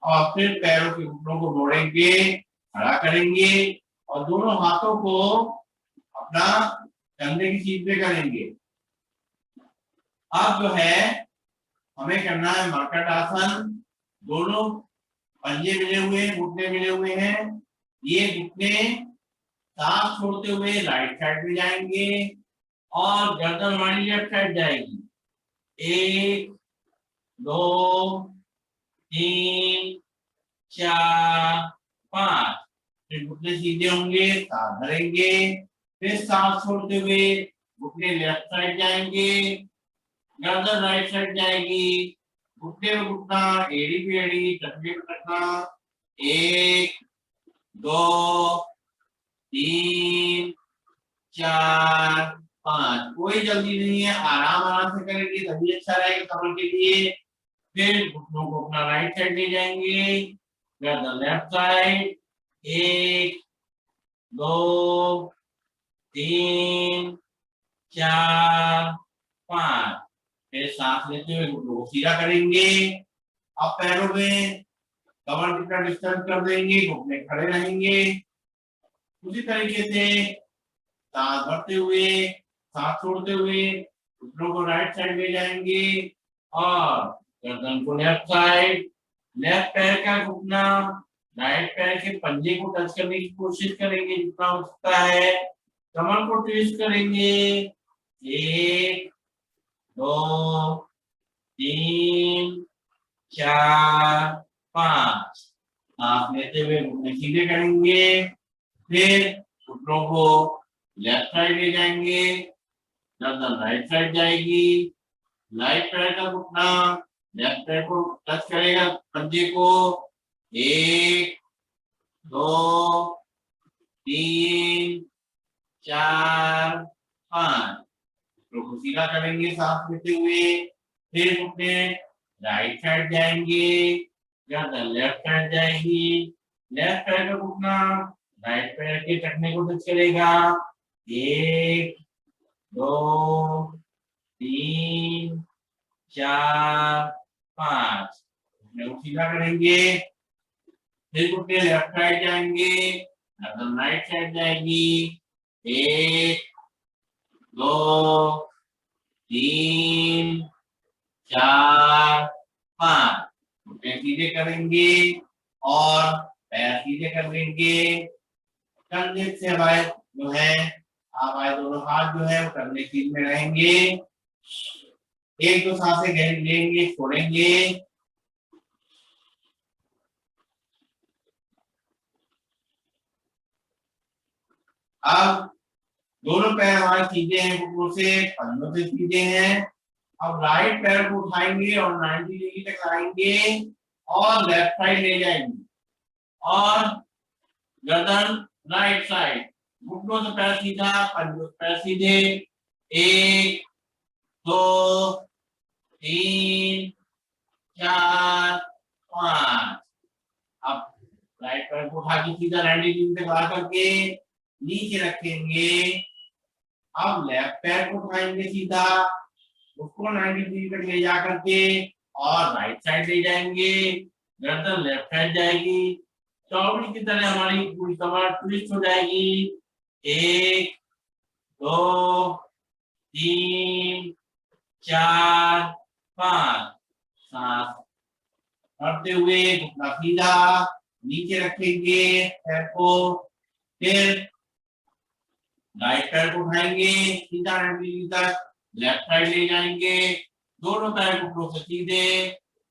और फिर पैरों के घुटनों को मोड़ेंगे, खड़ा करेंगे और दोनों हाथों को अपना कंधे की सीध पे करेंगे। अब जो है हमें करना है मरकट आसन। दोनों पंजे मिले हुए हैं, घुटने मिले हुए हैं, ये घुटने सांस छोड़ते हुए राइट साइड में जाएंगे और गर्दन हमारी लेफ्ट साइड जाएगी। 1 2 3 4 5 फिर घुटने सीधे होंगे, सांस भरेंगे, फिर सांस छोड़ते हुए घुटने लेफ्ट साइड जाएंगे, गर्दन राइट साइड जाएगी, घुटने में घुटना, एड़ी पे एड़ी, टखने पे टखना। 1 2 3 4 5 कोई जल्दी नहीं है, आराम आराम से करेंगे तभी अच्छा रहेगा कमर के लिए। फिर घुटनों को अपना राइट साइड ले जाएंगे, गर्दन लेफ्ट साइड। 1 2 3 4 5 फिर सांस लेते हुए घुटनों को सीधा करेंगे। अब पैरों में कमर कितना डिस्टेंस कर देंगे, घुटने खड़े रहेंगे। उसी तरीके से सांस भरते हुए, सांस छोड़ते हुए घुटनों को राइट साइड ले जाएंगे और गर्दन को लेफ्ट साइड। लेफ्ट पैर का घुटना राइट पैर के पंजे को टच करने की कोशिश करेंगे जितना हो सकता है। कमर को ट्विस्ट करेंगे। 1 2 3 4 5 सांस लेते हुए घुटने सीधे करेंगे, फिर घुटनों को लेफ्ट साइड ले जाएंगे, गर्दन राइट साइड जाएगी, राइट पैर का घुटना लेफ्ट पैर को टच करेगा पंजे को। 1 2 3 4 5 को सीधा करेंगे सांस लेते हुए, फिर घुटने राइट साइड जाएंगे, गर्दन लेफ्ट साइड जाएगी, लेफ्ट पैर का घुटना राइट पैर के टखने को टच करेगा। 1 2 3 4 5 सीधा करेंगे, फिर घुटने लेफ्ट साइड जाएंगे, गर्दन राइट साइड जाएगी। 1 2 3 4 5 घुटने सीधे करेंगे और पैर सीधे कर लेंगे। कंधे से हमारे जो है हमारे दोनों हाथ जो है वो कंधे सीध में रहेंगे। 1 2 सांसें गहरी लेंगे, छोड़ेंगे। अब दोनों पैर हमारे सीधे हैं, घुटनों से कंधों से सीधे हैं। अब राइट पैर को उठाएंगे और 90 डिग्री तक लाएंगे और लेफ्ट साइड ले जाएंगे और गर्दन राइट साइड, घुटनों से पैर सीधा, कंधों से पैर सीधे। 1 2 3 4 5। अब राइट पैर को उठा के सीधा 90 डिग्री तक ला करके नीचे रखेंगे। अब लेफ्ट पैर को उठाएंगे सीधा, उसको 90 डिग्री तक ले जा करके और राइट साइड ले जाएंगे, गर्दन लेफ्ट साइड जाएगी, चौड़ी की तरह हमारी पूरी कमर ट्विस्ट हो जाएगी। 1 2 3 4 5। सांस करते हुए घुटना सीधा, नीचे रखेंगे पैर को, फिर राइट पैर को उठाएंगे सीधा 90 डिग्री तक, लेफ्ट साइड ले जाएंगे, दोनों पैर घुटनों से सीधे।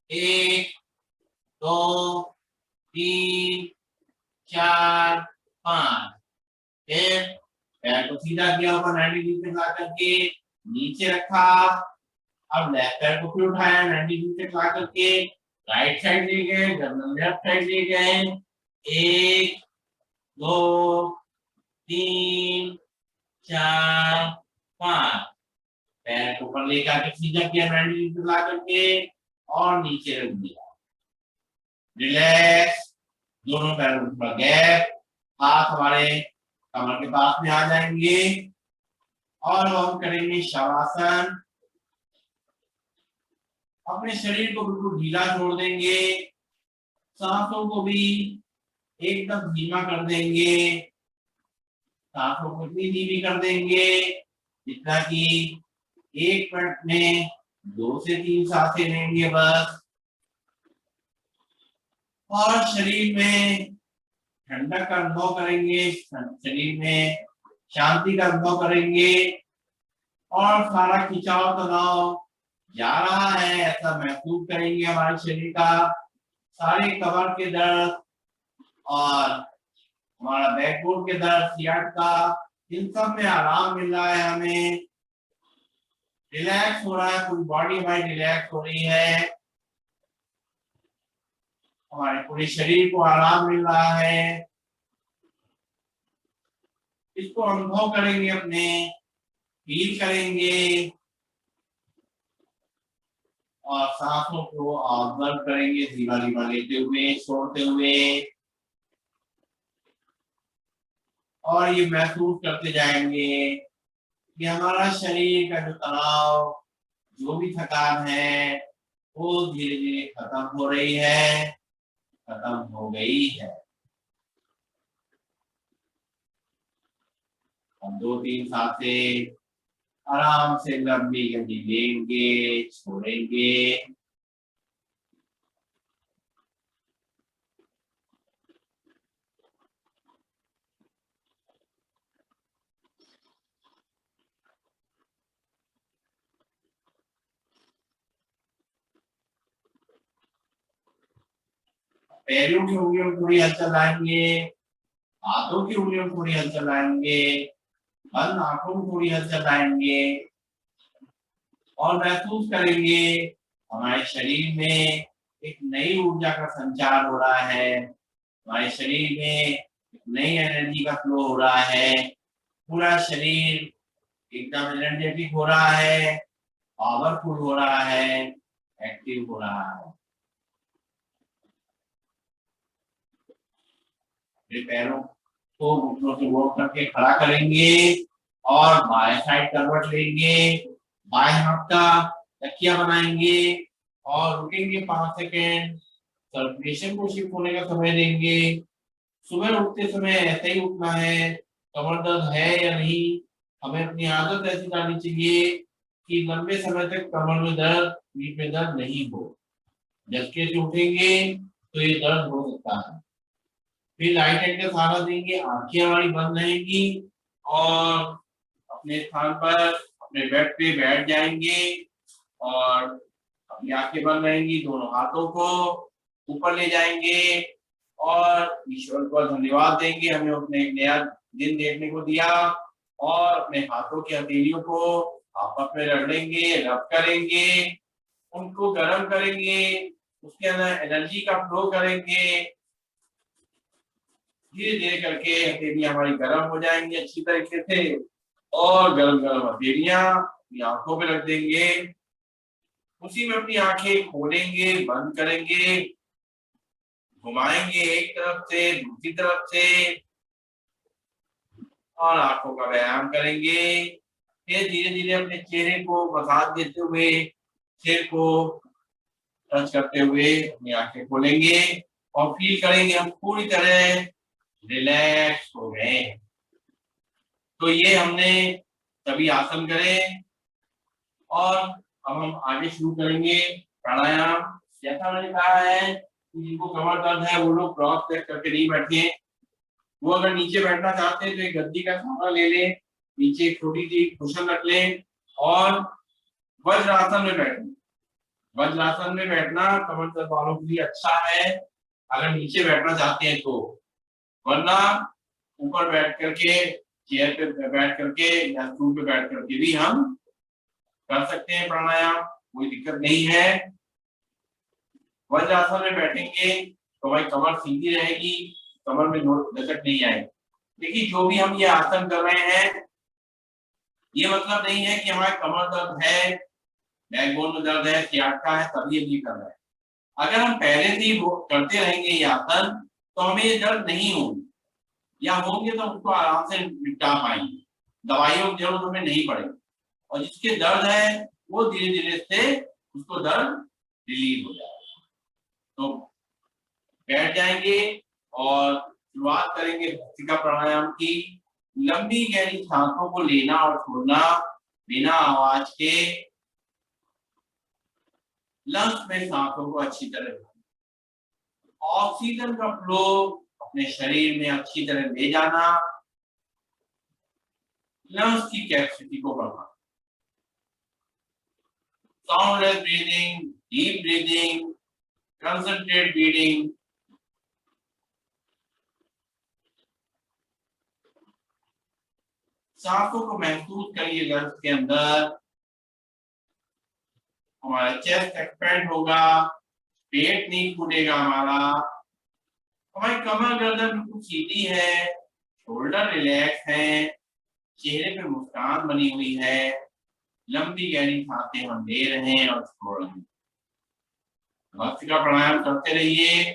1 2 3 4 5। फिर पैर को सीधा किया, ऊपर 90 डिग्री तक ला करके नीचे रखा। अब लेफ्ट पैर को फिर उठाया, 90 डिग्री तक ला करके राइट साइड ले गए, गर्दन लेफ्ट साइड ले गए। 1 2 3 4 5। पैर को ऊपर लेकर के सीधा किया, 90 डिग्री तक ला करके और नीचे रख दिया। रिलैक्स, दोनों पैरों में गैप, हाथ हमारे कमर के पास में आ जाएंगे और हम करेंगे शवासन। अपने शरीर को बिल्कुल ढीला छोड़ देंगे, सांसों को भी एकदम धीमा कर देंगे, सांसों को इतनी धीमी कर देंगे जितना कि 1 मिनट में 2 से 3 सांसें लेंगे बस। और शरीर में ठंडक का अनुभव करेंगे, शरीर में शांति का अनुभव करेंगे और सारा खिंचाव तनाव जा रहा है ऐसा महसूस करेंगे। हमारे शरीर का सारे कमर के दर्द और हमारा बैकबोन के दर्द, सियाटिका, इन सब में आराम मिल रहा है, हमें रिलैक्स हो रहा है, पूरी बॉडी हमारी रिलैक्स हो रही है, हमारे पूरे शरीर को आराम मिल रहा है। इसको अनुभव करेंगे, अपने फील करेंगे और सांसों को ऑब्जर्व करेंगे, धीमा धीमा लेते हुए, छोड़ते हुए, और ये महसूस करते जाएंगे कि हमारा शरीर का जो तनाव, जो भी थकान है वो धीरे धीरे खत्म हो रही है, खत्म हो गई है। हम 2-3 सांसें आराम से लंबी गंदी लेंगे, छोड़ेंगे। पैरों की उंगलियों में थोड़ी हलचल लाएंगे, हाथों की उंगलियों में थोड़ी हलचल लाएंगे, बंद आंखों में थोड़ी हलचल लाएंगे और महसूस करेंगे हमारे शरीर में एक नई ऊर्जा का संचार हो रहा है, हमारे शरीर में एक नई एनर्जी का फ्लो हो रहा है, पूरा शरीर एकदम एनर्जेटिक हो रहा है, पावरफुल हो रहा है, एक्टिव हो रहा है। पैरों को घुटनों से वॉक करके खड़ा करेंगे और बाएं साइड करवट लेंगे, बाएं हाथ का तकिया बनाएंगे और रुकेंगे 5 सेकेंड, सर्कुलेशन को शिफ्ट होने का समय देंगे। सुबह उठते समय ऐसे ही उठना है, कमर दर्द है या नहीं, हमें अपनी आदत ऐसी डालनी चाहिए कि लंबे समय तक कमर में दर्द, पीठ में दर्द नहीं हो। झटके से उठेंगे तो ये दर्द हो सकता है। फिर राइट हैंड का सहारा देंगे, आंखें हमारी बंद रहेंगी और अपने स्थान पर अपने बेड पे बैठ जाएंगे और अपनी आंखें बंद रहेंगी, दोनों हाथों को ऊपर ले जाएंगे और ईश्वर को धन्यवाद देंगे, हमें अपने एक नया दिन देखने को दिया। और अपने हाथों की हथेलियों को आपस में रगड़ेंगे, रब करेंगे, उनको गर्म करेंगे, उसके अंदर एनर्जी का फ्लो करेंगे। धीरे धीरे करके हथेलियां हमारी गर्म हो जाएंगी अच्छी तरीके से, और गरम गरम हथेलियां अपनी आंखों पे रख देंगे। उसी में अपनी आंखें खोलेंगे, बंद करेंगे, घुमाएंगे एक तरफ से दूसरी तरफ से, और आंखों का व्यायाम करेंगे। फिर धीरे धीरे अपने चेहरे को मसाज देते हुए, सिर को टच करते हुए अपनी आंखें खोलेंगे और फील करेंगे हम पूरी तरह रिलैक्स हो गए। तो ये हमने सभी आसन करे, और अब हम आगे शुरू करेंगे प्राणायाम। जैसा मैंने कहा है कि जिनको कमर दर्द है वो लोग क्रॉस लेग करके नहीं बैठे। वो अगर नीचे बैठना चाहते हैं तो एक गद्दी का सहारा ले लें, नीचे एक छोटी सी कुशन रख लें और वज्रासन में बैठें। वज्रासन में बैठना कमर दर्द वालों के लिए अच्छा है अगर नीचे बैठना चाहते हैं तो, वरना ऊपर बैठ करके, चेयर पे बैठ करके या स्टूल पे बैठ करके भी हम कर सकते हैं प्राणायाम, कोई दिक्कत नहीं है। वज्रासन में बैठेंगे तो भाई कमर सीधी रहेगी, कमर में लचक नहीं आएगी। देखिए जो भी हम ये आसन कर रहे हैं, ये मतलब नहीं है कि हमारे कमर दर्द है, बैकबोन में दर्द है, सियाटिका है तभी हम ये कर रहे हैं। अगर हम पहले से ही करते रहेंगे ये आसन तो हमें ये दर्द नहीं होंगे, या होंगे तो उसको आराम से निपटा पाएंगे, दवाइयों की जरूरत हमें नहीं पड़ेगी। और जिसके दर्द है वो धीरे धीरे से उसको दर्द रिलीज हो जाएगा। तो बैठ जाएंगे और शुरुआत करेंगे भस्त्रिका प्राणायाम की। लंबी गहरी सांसों को लेना और छोड़ना बिना आवाज के। लंग्स में सांसों को अच्छी तरह ऑक्सीजन का फ्लो अपने शरीर में अच्छी तरह ले जाना, लंग्स की कैपेसिटी को बढ़ाना। Soundless breathing, deep breathing, concentrate breathing. सांसों को महसूस करिए लंग्स के अंदर। हमारा चेस्ट एक्सपेंड होगा, पेट नहीं फूलेगा हमारा, हमारी कमर गर्दन बिल्कुल सीधी है, शोल्डर रिलैक्स है, चेहरे पे मुस्कान बनी हुई है, लंबी गहरी सांसें हम ले रहे हैं और छोड़ रहे हैं। भस्त्रिका प्राणायाम करते रहिए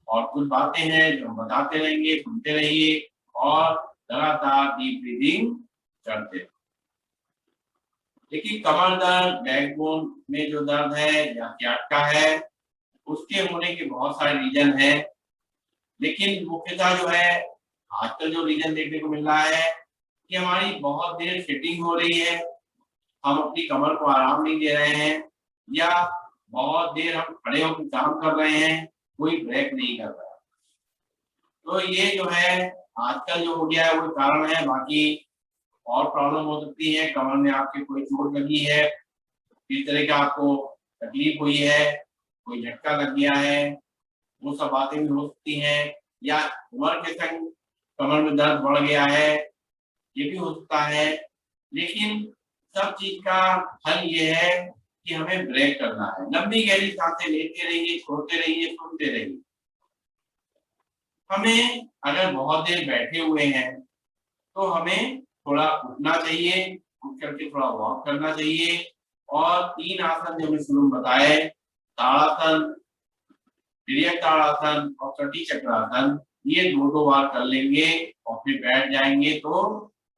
और कुछ बातें हैं जो हम बताते रहेंगे, सुनते रहिए और लगातार डीप ब्रीदिंग करते रहिए। देखिए कमर दर्द, बैकबोन में जो दर्द है या सियाटिका है, उसके होने के बहुत सारे रीजन हैं, लेकिन मुख्यतः जो है आजकल जो रीजन देखने को मिल रहा है कि हमारी बहुत देर सिटिंग हो रही है, हम अपनी कमर को आराम नहीं दे रहे हैं, या बहुत देर हम खड़े होकर काम कर रहे हैं, कोई ब्रेक नहीं कर रहा। तो ये जो है आजकल जो हो गया है वो कारण है। बाकी और प्रॉब्लम हो सकती है, कमर में आपके कोई चोट लगी है, इस तरह का आपको तकलीफ हुई है, कोई झटका लग गया है, वो सब बातें भी हो सकती हैं, या उम्र के संग कमर में दर्द बढ़ गया है, ये भी हो सकता है। लेकिन सब चीज का हल ये है कि हमें ब्रेक करना है। लंबी गहरी सांसें लेते रहिए, छोड़ते रहिए, सुनते रहिए। हमें अगर बहुत देर बैठे हुए हैं तो हमें थोड़ा उठना चाहिए, उठ करके थोड़ा वॉक करना चाहिए। और 3 आसन जो मैं शुरू में बताए, ताड़ासन, तिर्यक ताड़ासन और कटी चक्रासन, ये 2-2 बार कर लेंगे और फिर बैठ जाएंगे तो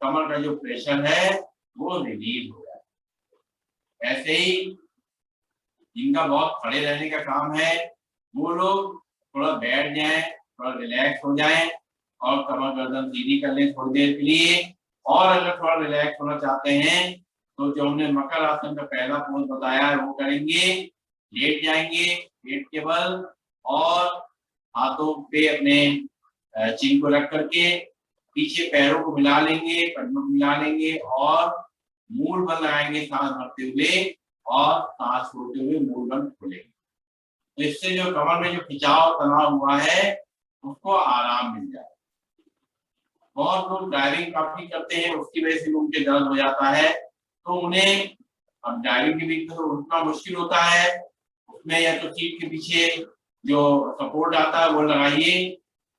कमर का जो प्रेशर है वो रिलीज हो जाए। ऐसे ही जिनका बहुत खड़े रहने का काम है वो लोग थोड़ा बैठ जाएं, थोड़ा रिलैक्स हो जाएं और कमर गर्दन सीधी कर लें थोड़ी देर के लिए। और अगर थोड़ा रिलैक्स होना चाहते हैं तो जो हमने मकर आसन का पहला पोज बताया है वो करेंगे। लेट जाएंगे पेट के बल और हाथों पे अपने चिन को रख करके पीछे पैरों को मिला लेंगे, कंधों को मिला लेंगे और मूल बल लगाएंगे सांस भरते हुए और सांस छोड़ते हुए मूल बल खोलेंगे। तो इससे जो कमर में जो खिंचाव तनाव हुआ है उसको आराम मिल जाए। बहुत लोग ड्राइविंग काफी करते हैं, उसकी वजह से उनके दर्द हो जाता है, तो उन्हें अब ड्राइविंग के बीच में तो उठना मुश्किल होता है, उसमें या तो सीट के पीछे जो सपोर्ट आता है वो लगाइए,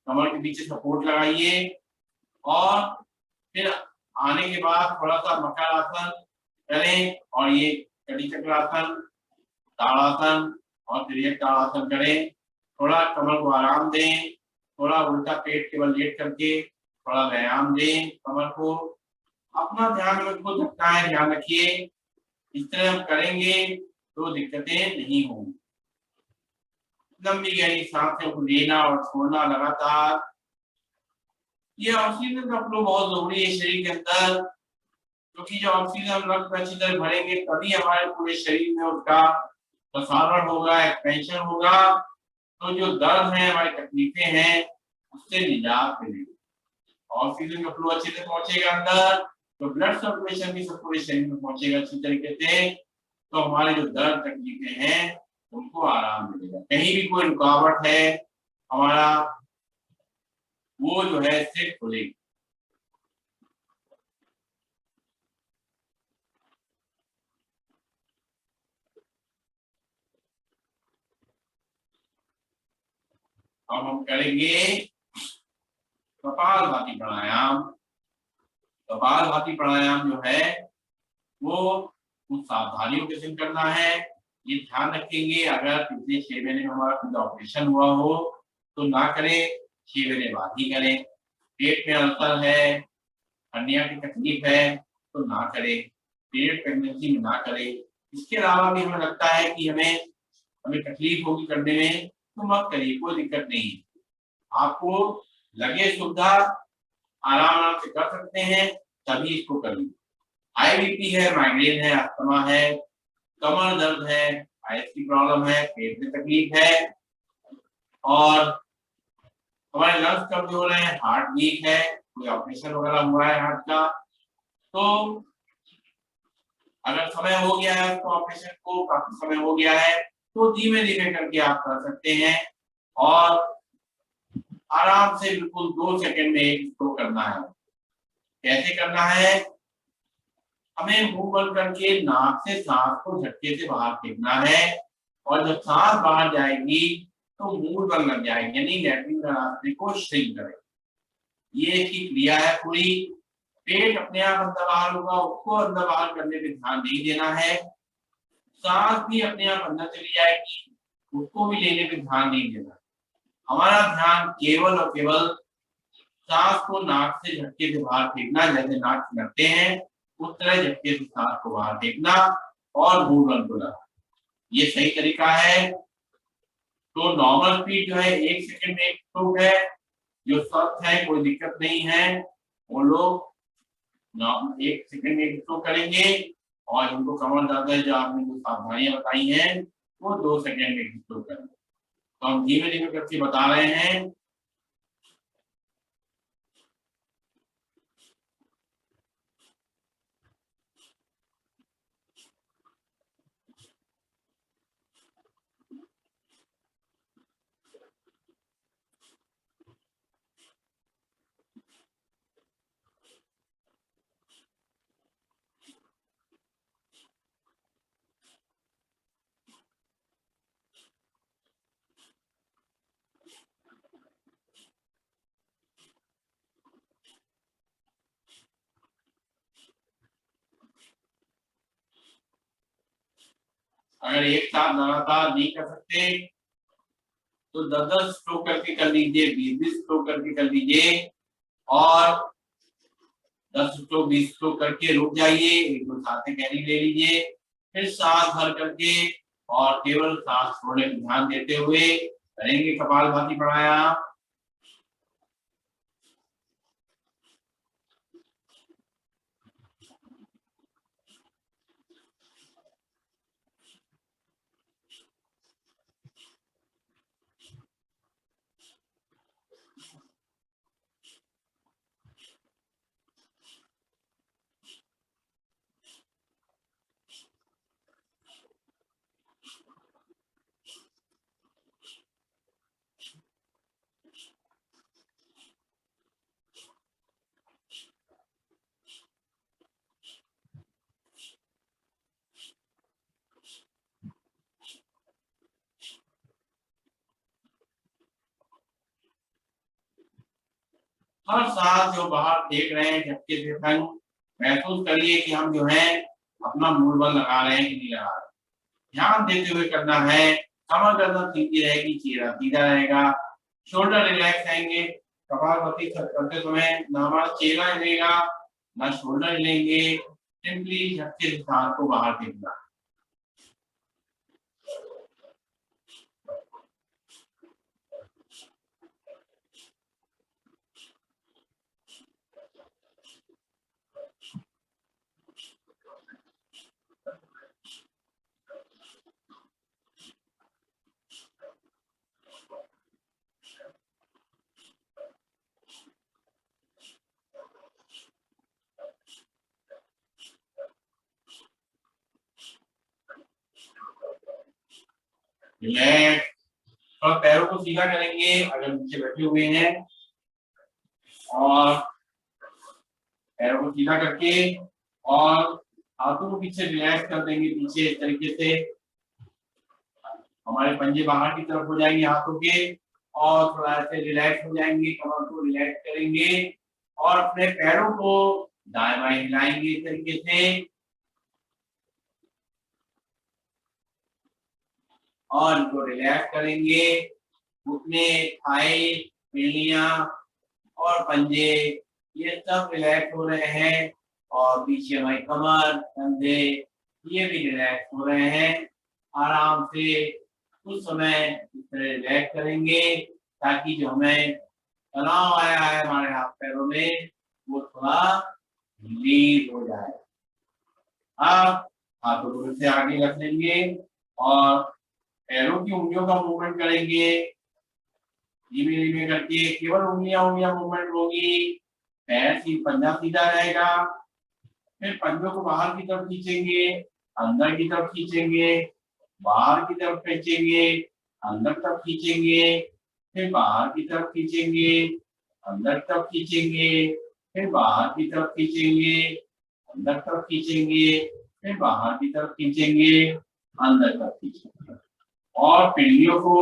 कमर के पीछे सपोर्ट लगाइए, और फिर आने के बाद थोड़ा सा मकर आसन करें, और ये कड़ी चक्रासन, ताड़ासन, और फिर ये ताड़ासन करें। थोड़ा कमर को आराम दें, थोड़ा उल्टा पेट केवल लेट करके थोड़ा व्यायाम दें कमर को। अपना ध्यान रखो, रखना है, ध्यान रखिए। इस तरह हम करेंगे तो दिक्कतें नहीं होंगी। लंबी गहरी सांसें को लेना और छोड़ना लगातार। ये ऑक्सीजन का फ्लो बहुत जरूरी है शरीर के अंदर, क्योंकि जो ऑक्सीजन रक्त में अच्छी तरह भरेंगे तभी हमारे पूरे शरीर में उसका प्रसारण होगा, एक्सपेंशन होगा, तो जो दर्द है, हमारी तकलीफें हैं, उससे निजात मिलेगी। ऑक्सीजन का फ्लो अच्छे से पहुंचेगा अंदर, तो ब्लड सर्कुलेशन भी सब पूरे शरीर में पहुंचेगा अच्छी तरीके से, तो हमारे जो दर्द तकलीफें हैं उनको आराम मिलेगा। कहीं भी कोई रुकावट है, हमारा वो जो है सेट खुलेगी। अब हम करेंगे कपालभाति प्राणायाम। कपालभाति प्राणायाम जो है वो कुछ सावधानियों के संग करना है। ये ध्यान रखेंगे, अगर पिछले 6 महीने में हमारा कुछ ऑपरेशन हुआ हो तो ना करें, 6 महीने बाद ही करें। पेट में अल्सर है, हर्निया की तकलीफ है तो ना करें, पीरियड प्रेगनेंसी में ना करें। इसके अलावा भी हमें लगता है कि हमें हमें तकलीफ होगी करने में, तो मत करिए, कोई दिक्कत नहीं है। आपको लगे सुविधा, आराम आराम से कर सकते हैं, तभी इसको करिए। हाई बीपी है, माइग्रेन है, अस्थमा है, कमर दर्द है, आइस की प्रॉब्लम है, पेट में तकलीफ है, और हमारे लंग्स कमजोर हैं, हार्ट वीक है, कोई ऑपरेशन वगैरह हुआ है हार्ट का, तो अगर समय हो गया है तो ऑपरेशन को काफी समय हो गया है, तो धीमे धीमे करके आप कर सकते हैं, और आराम से बिल्कुल 2 सेकंड में एक स्ट्रोक करना है। कैसे करना है? हमें मुंह बंद करके नाक से सांस को झटके से बाहर फेंकना है, और जब सांस बाहर जाएगी तो मुंह बंद लग जाएगी, यानी लैट्रिन का रास्ते को श्रिंक करें। ये इसकी क्रिया है पूरी। पेट अपने आप अंदर बाहर होगा, उसको अंदर बाहर करने पे ध्यान नहीं देना है। सांस भी अपने आप अंदर चली जाएगी, उसको भी लेने पे ध्यान नहीं देना। हमारा ध्यान केवल और केवल सांस को नाक से झटके से बाहर फेंकना, जैसे नाक से भरते हैं उस तरह झटके से सांस को बाहर फेंकना, और मुंह बंद करना। ये सही तरीका है। तो नॉर्मल स्पीड जो है 1 सेकंड में एक स्ट्रोक है। जो स्वस्थ है, कोई दिक्कत नहीं है, वो लोग 1 सेकंड में एक स्ट्रोक करेंगे, और जिनको कमर दर्द है, जो आपने जो सावधानियां बताई हैं, वो 2 सेकंड में एक स्ट्रोक करेंगे। तो हम धीमे धीमे करके बता रहे हैं। अगर एक साथ लगातार नहीं कर सकते तो 10-10 स्ट्रोक करके कर लीजिए, 20-20 स्ट्रोक करके कर लीजिए, और 10 स्ट्रोक 20 स्ट्रोक करके रुक जाइए, 1-2 सांसें गहरी ले लीजिए, फिर सांस भर करके और केवल सांस छोड़ने पर ध्यान देते हुए करेंगे कपालभाति प्राणायाम। हर सांस जो बाहर फेंक रहे हैं झटके से तंग महसूस करिए कि हम जो है अपना मूड बल लगा रहे हैं कि नहीं लगा रहे। ध्यान देते हुए करना है। कमर गर्दन सीधी रहेगी, चेहरा सीधा रहेगा, शोल्डर रिलैक्स रहेंगे। कपालभाति करते समय ना हमारा चेहरा हिलेगा ना शोल्डर हिलेंगे। सिंपली झटके से सांस को बाहर फेंकना। रिलैक्स। और पैरों को सीधा करेंगे अगर नीचे बैठे हुए हैं, और पैरों को सीधा करके और हाथों को पीछे रिलैक्स कर देंगे पीछे इस तरीके से। हमारे पंजे बाहर की तरफ हो जाएंगे हाथों के, और थोड़ा ऐसे रिलैक्स हो जाएंगे, कमर को रिलैक्स करेंगे और अपने पैरों को दाएं बाएं हिलाएंगे इस तरीके से, और इनको रिलैक्स करेंगे। घुटने, थाई, एड़ियां और पंजे ये सब रिलैक्स हो रहे हैं, और पीछे हमारी कमर, कंधे ये भी रिलैक्स हो रहे हैं। आराम से कुछ समय इस तरह रिलैक्स करेंगे ताकि जो हमें तनाव आया है हमारे हाथ पैरों में वो थोड़ा रिलीज हो जाए। अब हाथों को से आगे रख लेंगे और पैरों की उंगलियों का मूवमेंट करेंगे धीमे धीमे करके। केवल उंगलियां मूवमेंट होगी, पैर की पंजा सीधा रहेगा। फिर पंजों को बाहर की तरफ खींचेंगे, अंदर की तरफ खींचेंगे, बाहर की तरफ खींचेंगे, अंदर तरफ खींचेंगे, फिर बाहर की तरफ खींचेंगे, अंदर तरफ खींचेंगे, फिर बाहर की तरफ खींचेंगे, अंदर तरफ खींचेंगे, फिर बाहर की तरफ खींचेंगे, अंदर तरफ खींचेंगे। और पीढ़ियों को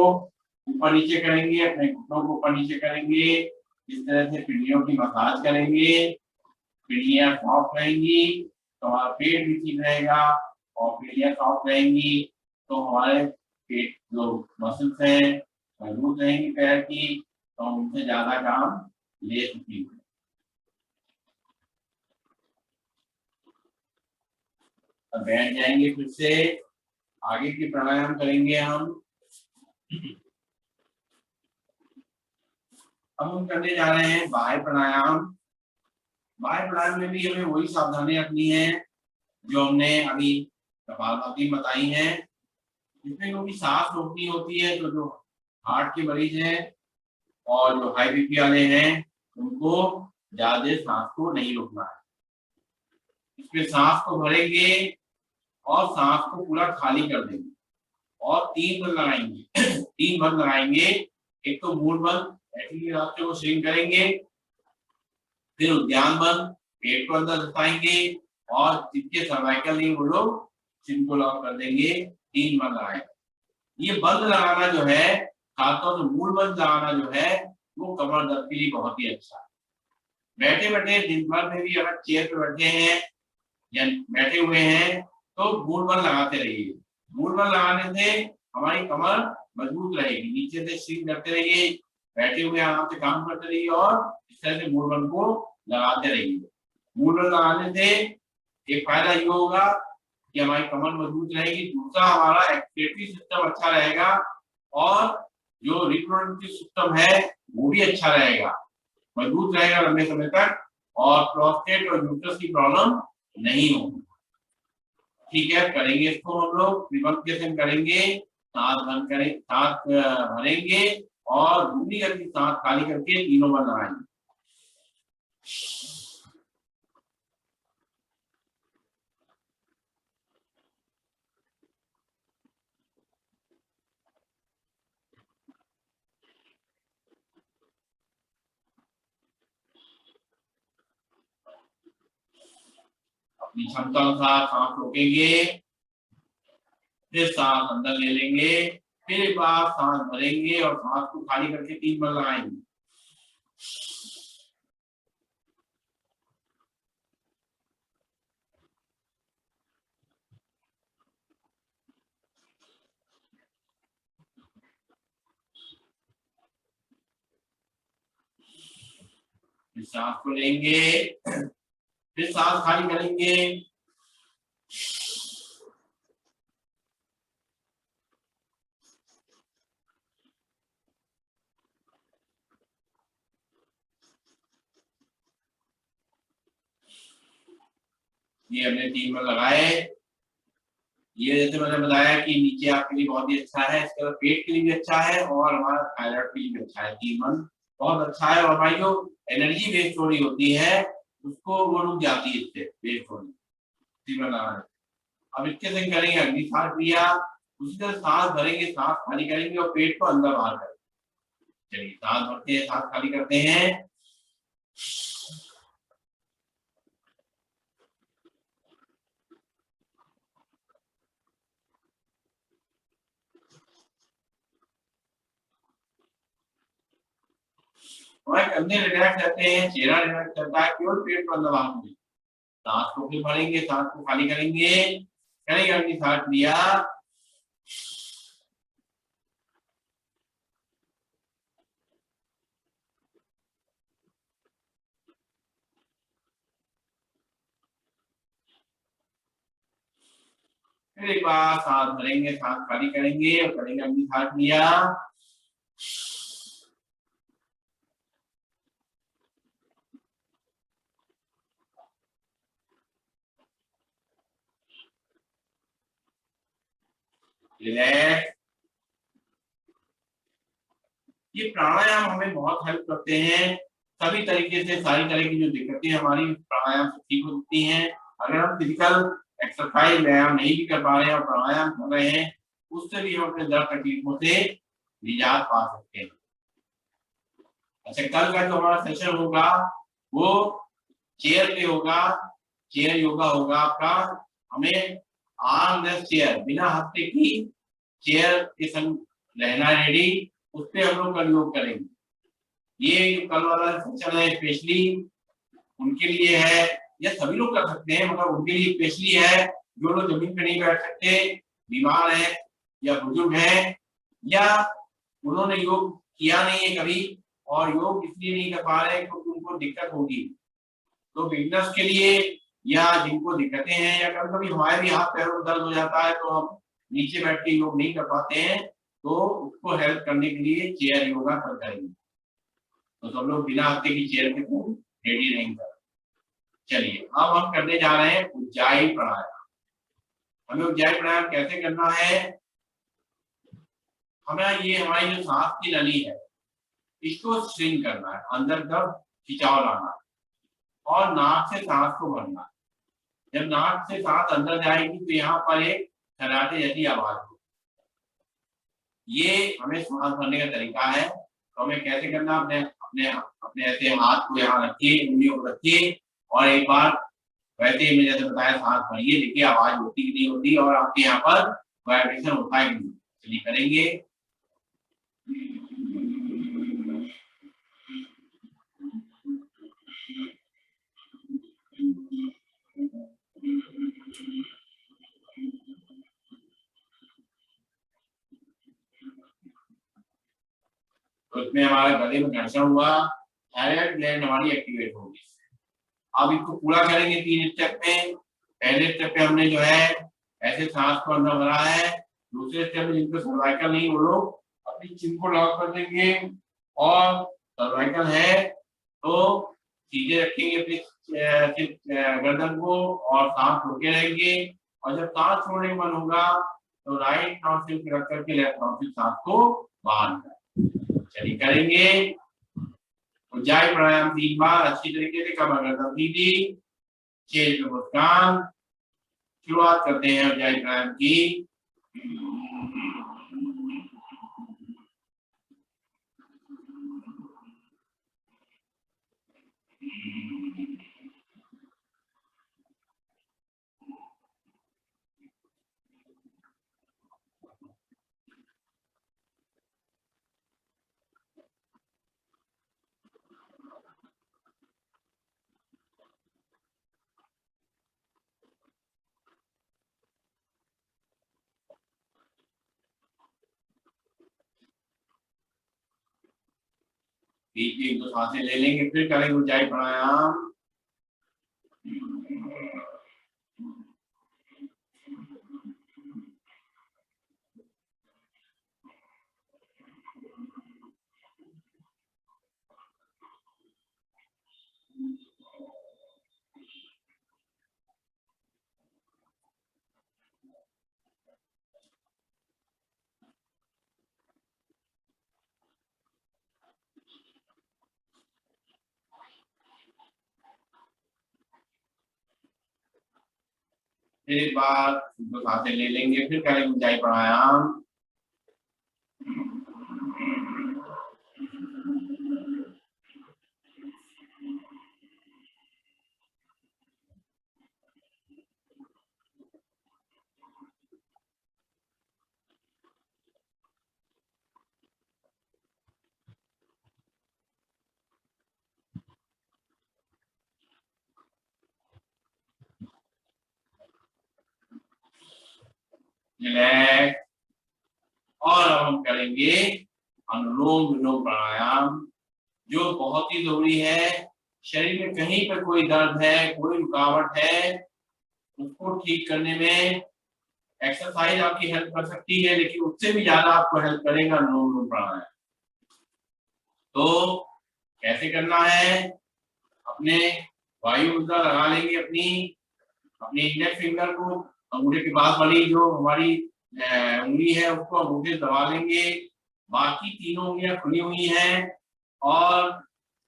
ऊपर नीचे करेंगे, अपने घुटनों को ऊपर नीचे करेंगे। इस तरह से पीढ़ियों की मसाज करेंगे। पीढ़ियां सॉफ्ट रहेंगी तो हमारा पेट भी ठीक रहेगा, और पीढ़ियां सॉफ्ट रहेंगी तो हमारे पेट जो मसल्स हैं मजबूत रहेंगी पैर की, तो हम उनसे ज्यादा काम ले सकेंगे। अब बैठ जाएंगे, फिर से आगे की प्राणायाम करेंगे हम करने जा रहे हैं बाह्य प्राणायाम। बाह्य प्राणायाम में भी हमें वही सावधानी रखनी है जो हमने अभी कपालभाति बताई है। इसमें क्योंकि सांस रोकनी होती है तो जो हार्ट के मरीज हैं और जो हाई बीपी वाले हैं उनको ज्यादा सांस को नहीं रोकना है। इसमें सांस को भरेंगे और सांस को पूरा खाली कर देंगे और 3 बंद लगाएंगे 3 बंद लगाएंगे। एक तो मूड बंद, ऐसे रास्ते को स्विंग करेंगे, फिर उद्यान बंद, पेट को अंदर दबाएंगे, और जिसके सर्वाइकल नहीं वो लोग जिनको लॉक कर देंगे। 3 बंद लगाएंगे। ये बंद लगाना जो है, खासतौर से मूड बंद लगाना जो है वो कमर दर्द के लिए बहुत ही अच्छा है। बैठे बैठे दिन भर में भी अगर चेयर पे बैठे हैं या बैठे हुए हैं तो मूड बंद लगाते रहिए। मूड बंद लगाने से हमारी कमर मजबूत रहेगी। नीचे से स्विंग करते रहिए, बैठे हुए आराम से काम करते रहिए और इस तरह से मूड बंद को लगाते रहिए। मूड बंद लगाने से एक फायदा ये होगा कि हमारी कमर मजबूत रहेगी, दूसरा हमारा एक्सक्रीटरी सिस्टम अच्छा रहेगा, और जो रिप्रोडक्टिव सिस्टम है वो भी अच्छा रहेगा, मजबूत रहेगा लंबे समय तक, और प्रोस्टेट और यूट्रस की प्रॉब्लम नहीं होगी। ठीक है, करेंगे इसको हम लोग रिवर्स करेंगे। सांस बंद करें, सांस भरेंगे और दूसरी गति सांस खाली करके तीनों बार लगाएंगे। अपनी क्षमता अनुसार सांस रोकेंगे, फिर सांस अंदर ले लेंगे, फिर एक बार सांस भरेंगे और सांस को खाली करके 3 बार लगाएंगे। सांस को लेंगे, फिर सांस खाली करेंगे, ये हमने 3 बार लगाए। ये जैसे मैंने बताया कि नीचे आपके लिए बहुत ही अच्छा है, इसके अलावा पेट के लिए भी अच्छा है और हमारा थायराइड के लिए भी अच्छा है। 3 मंथ बहुत अच्छा है। और हमारी जो एनर्जी वेस्ट हो रही होती है उसको वो रुक जाती है, इससे वेस्ट होनी। 3 बार लगाना। अब इसके संग करेंगे अग्नि सांस क्रिया, उसी तरह सांस भरेंगे, सांस खाली करेंगे और पेट को अंदर बाहर करेंगे। चलिए सांस भरते हैं, सांस खाली करते हैं। हमारे कंधे रिलैक्स रहते हैं, चेहरा रिलैक्स रहता है, केवल पेट को अंदर बाहर करेंगे। सांस को फिर भरेंगे, सांस को खाली करेंगे, करेंगे अग्नि सांस क्रिया। फिर एक बार सांस भरेंगे, सांस खाली करेंगे और करेंगे अग्नि सांस क्रिया। रिलैक्स। ये प्राणायाम हमें बहुत हेल्प करते हैं सभी तरीके से। सारी तरह की जो दिक्कतें हमारी प्राणायाम से ठीक होती हैं। अगर हम फिजिकल एक्सरसाइज व्यायाम नहीं भी कर पा रहे हैं और प्राणायाम कर रहे हैं, उससे भी हम अपने दर्द तकलीफों से निजात पा सकते हैं। अच्छा, कल का जो हमारा सेशन होगा वो चेयर पे होगा, चेयर योगा होगा आपका। हमें आर्मलेस चेयर, बिना हफ्ते की चेयर के संग रहना रेडी, उस पे हम लोग कल योग करेंगे। ये जो कल वाला सेशन है स्पेशली उनके लिए है, या सभी लोग कर सकते हैं, मगर उनके लिए स्पेशली है जो लोग जमीन पे नहीं बैठ सकते, बीमार हैं या बुजुर्ग हैं, या उन्होंने योग किया नहीं है कभी और योग इसलिए नहीं कर पा रहे हैं क्योंकि उनको दिक्कत होगी। तो बिगनर्स के लिए या जिनको दिक्कतें हैं, या कभी कभी हमारे भी हाथ पैरों में दर्द हो जाता है तो हम नीचे बैठ के योग नहीं कर पाते हैं, तो उसको हेल्प करने के लिए चेयर योगा कर करेंगे। तो सब लोग बिना हफ्ते की चेयर के रेडी रहेंगे। चलिए अब हम करने जा रहे हैं उज्जाई प्राणायाम। हमें उज्जाई प्राणायाम कैसे करना है? हमें ये हमारी जो सांस की नली है इसको श्रिंक करना है, अंदर तरफ खिंचाव लाना है और नाक से सांस को भरना है। जब नाक से सांस अंदर जाएगी तो यहाँ पर एक खराटे जैसी आवाज होगी। ये हमें सांस भरने का तरीका है। तो हमें कैसे करना, अपने अपने अपने ऐसे हाथ को यहाँ रखिए, उंगलियों को रखिए और एक बार वैसे ही मैं जैसे बताया सांस भरिए, देखिए आवाज होती कि नहीं होती और आपके यहाँ पर वाइब्रेशन होता है कि नहीं। चलिए करेंगे। तो इसमें हमारे गले में घर्षण हुआ, थायराइड ग्लैंड हमारी एक्टिवेट होगी। अब इसको पूरा करेंगे 3 स्टेप में। पहले स्टेप पे हमने जो है ऐसे सांस को अंदर भरा है। दूसरे स्टेप में जिनको सर्वाइकल नहीं वो लोग अपनी चिन को लॉक कर देंगे और सर्वाइकल है तो सीधे रखेंगे अपनी गर्दन को और सांस रोके रहेंगे। और जब सांस छोड़ने का मन होगा तो राइट नॉस्ट्रिल पे रख करके लेफ्ट नॉस्ट्रिल सांस को बाहर निकालें। चलिए करेंगे उज्जाई प्राणायाम 3 बार अच्छी तरीके से। कमर गर्दन सीधी, चेहरे पे मुस्कान। शुरुआत करते हैं उज्जाई प्राणायाम की। बीच में 1-2 सांसें ले लेंगे, फिर करेंगे ऊंचाई प्राणायाम। फिर एक बार 2 सांसें ले लेंगे, फिर करेंगे ऊंचाई प्राणायाम। रिलैक्स। और अब हम करेंगे अनुलोम विलोम प्राणायाम, जो बहुत ही जरूरी है। शरीर में कहीं पर कोई दर्द है, कोई रुकावट है, उसको ठीक करने में एक्सरसाइज आपकी हेल्प कर सकती है, लेकिन उससे भी ज्यादा आपको हेल्प करेगा अनुलोम विलोम प्राणायाम। तो कैसे करना है? अपने वायु मुद्रा लगा लेंगे, अपनी इंडेक्स फिंगर को अंगूठे के पास वाली जो हमारी उंगली है उसको अंगूठे दबा लेंगे। बाकी तीनों उंगलियां खुली हुई हैं और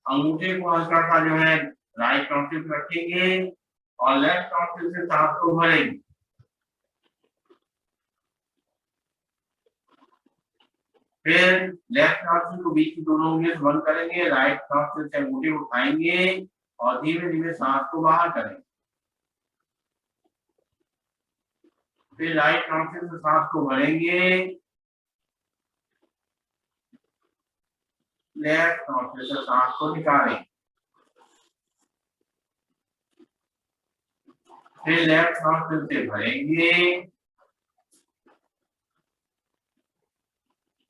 अंगूठे को हल्का सा जो है राइट नॉस्ट्रिल पे रखेंगे और लेफ्ट नॉस्ट्रिल से सांस को भरेंगे। फिर लेफ्ट नॉस्ट्रिल को बीच की दोनों उंगलियों से बंद करेंगे, राइट नॉस्ट्रिल से अंगूठे उठाएंगे और धीरे धीरे सांस को बाहर करेंगे। फिर राइट नॉस्ट्रिल से सांस को भरेंगे, लेफ्ट नॉस्ट्रिल से सांस को निकालेंगे। फिर लेफ्ट नॉस्ट्रिल से भरेंगे,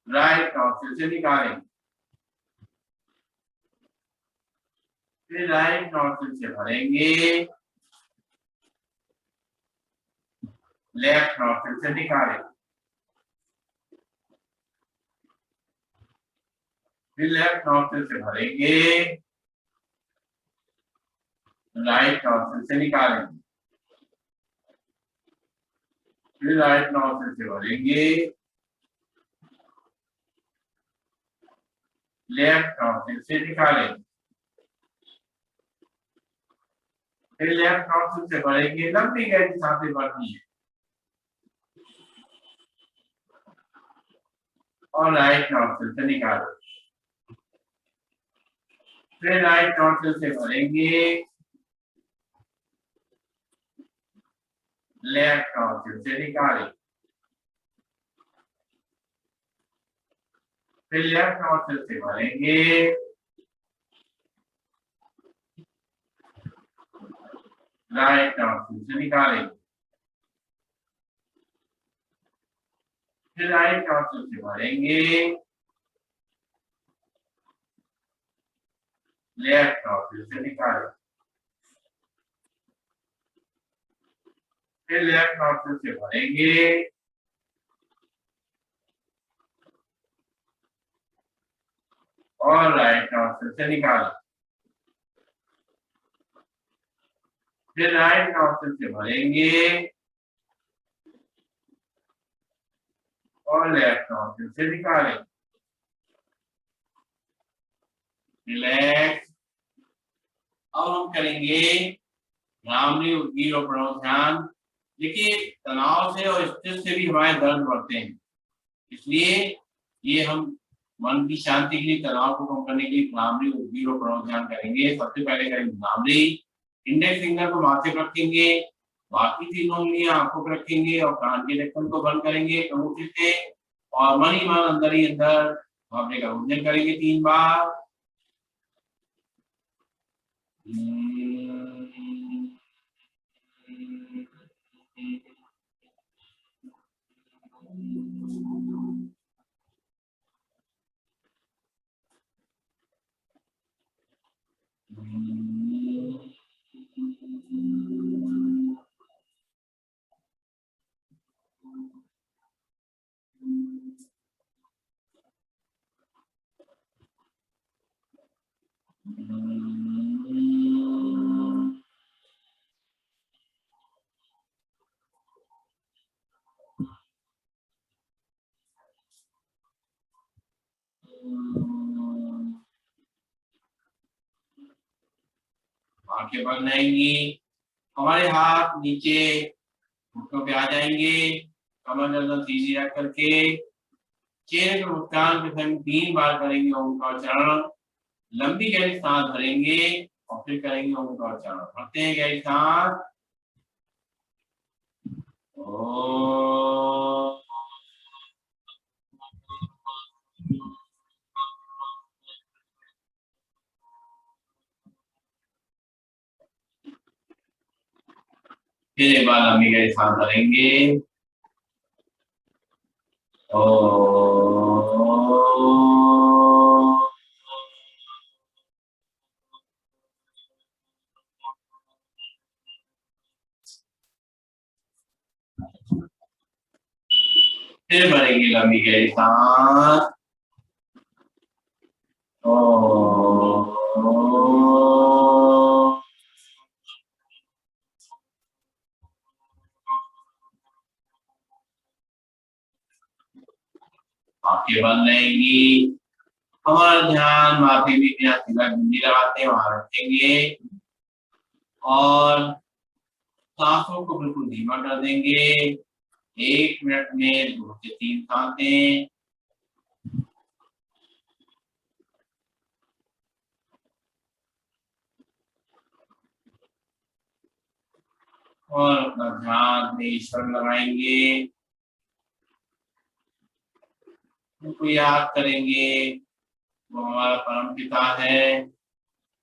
राइट नॉस्ट्रिल से निकालेंगे। फिर राइट नॉस्ट्रिल से भरेंगे, लेफ्ट नॉस्ट्रिल से निकालेंगे। फिर लेफ्ट नॉस्ट्रिल से भरेंगे, राइट नॉस्ट्रिल से निकालेंगे। फिर राइट नॉस्ट्रिल से भरेंगे, लेफ्ट नॉस्ट्रिल से निकालेंगे। फिर लेफ्ट नॉस्ट्रिल से भरेंगे, लंबी गहरी सांसें भरनी है और राइट नॉस्ट्रिल से निकालेंगे। फिर राइट नॉस्ट्रिल से भरेंगे, लेफ्ट नॉस्ट्रिल से निकालेंगे। फिर लेफ्ट नॉस्ट्रिल से भरेंगे, राइट नॉस्ट्रिल से निकालेंगे। फिर राइट नॉस्ट्रिल से भरेंगे, लेफ्ट नॉस्ट्रिल से निकालेंगे। फिर लेफ्ट नॉस्ट्रिल से भरेंगे, और राइट नॉस्ट्रिल से निकालेंगे। फिर राइट नॉस्ट्रिल से भरेंगे और लेफ्ट नॉस्ट्रिल से निकालेंगे। रिलैक्स। अब हम करेंगे भ्रामरी उद्गीर और प्रणव ध्यान। देखिए, तनाव से और स्ट्रेस से भी हमारे दर्द बढ़ते हैं, इसलिए ये हम मन की शांति के लिए, तनाव को कम करने के लिए भ्रामरी उद्गीर और प्रणव ध्यान करेंगे। सबसे पहले करेंगे भ्रामरी। इंडेक्स फिंगर को माथे पर रखेंगे, बाकी तीनों उंगलियां आंखों पर रखेंगे और कान के ढक्कन को बंद करेंगे अंगूठे से और मन ही मन अंदर ही अंदर भावने का गुंजन करेंगे 3 बार। आंखें बंद रहेंगी, हमारे हाथ नीचे घुटनों पे आ जाएंगे, कमर गर्दन सीधी रख करके चेहरे पर मुस्कान के संग 3 बार करेंगे ओम का उच्चारण। लंबी गहरी सांस भरेंगे और फिर करेंगे ओम का उच्चारण। भरते हैं गहरी सांस, ओम। फिर एक बार लंबी गहरी सांस भरेंगे, फिर भरेंगे लंबी गहरी सांस, आंखें बंद रहेंगी, हमारा ध्यान माथे में जहाँ सीधा बिंदी लगाते हैं वहां रखेंगे और सांसों को बिल्कुल धीमा कर देंगे। 1 मिनट में 2 से 3 सांसें। और अपना ध्यान अपने ईश्वर लगाएंगे, उनको याद करेंगे, वो हमारा परम पिता है,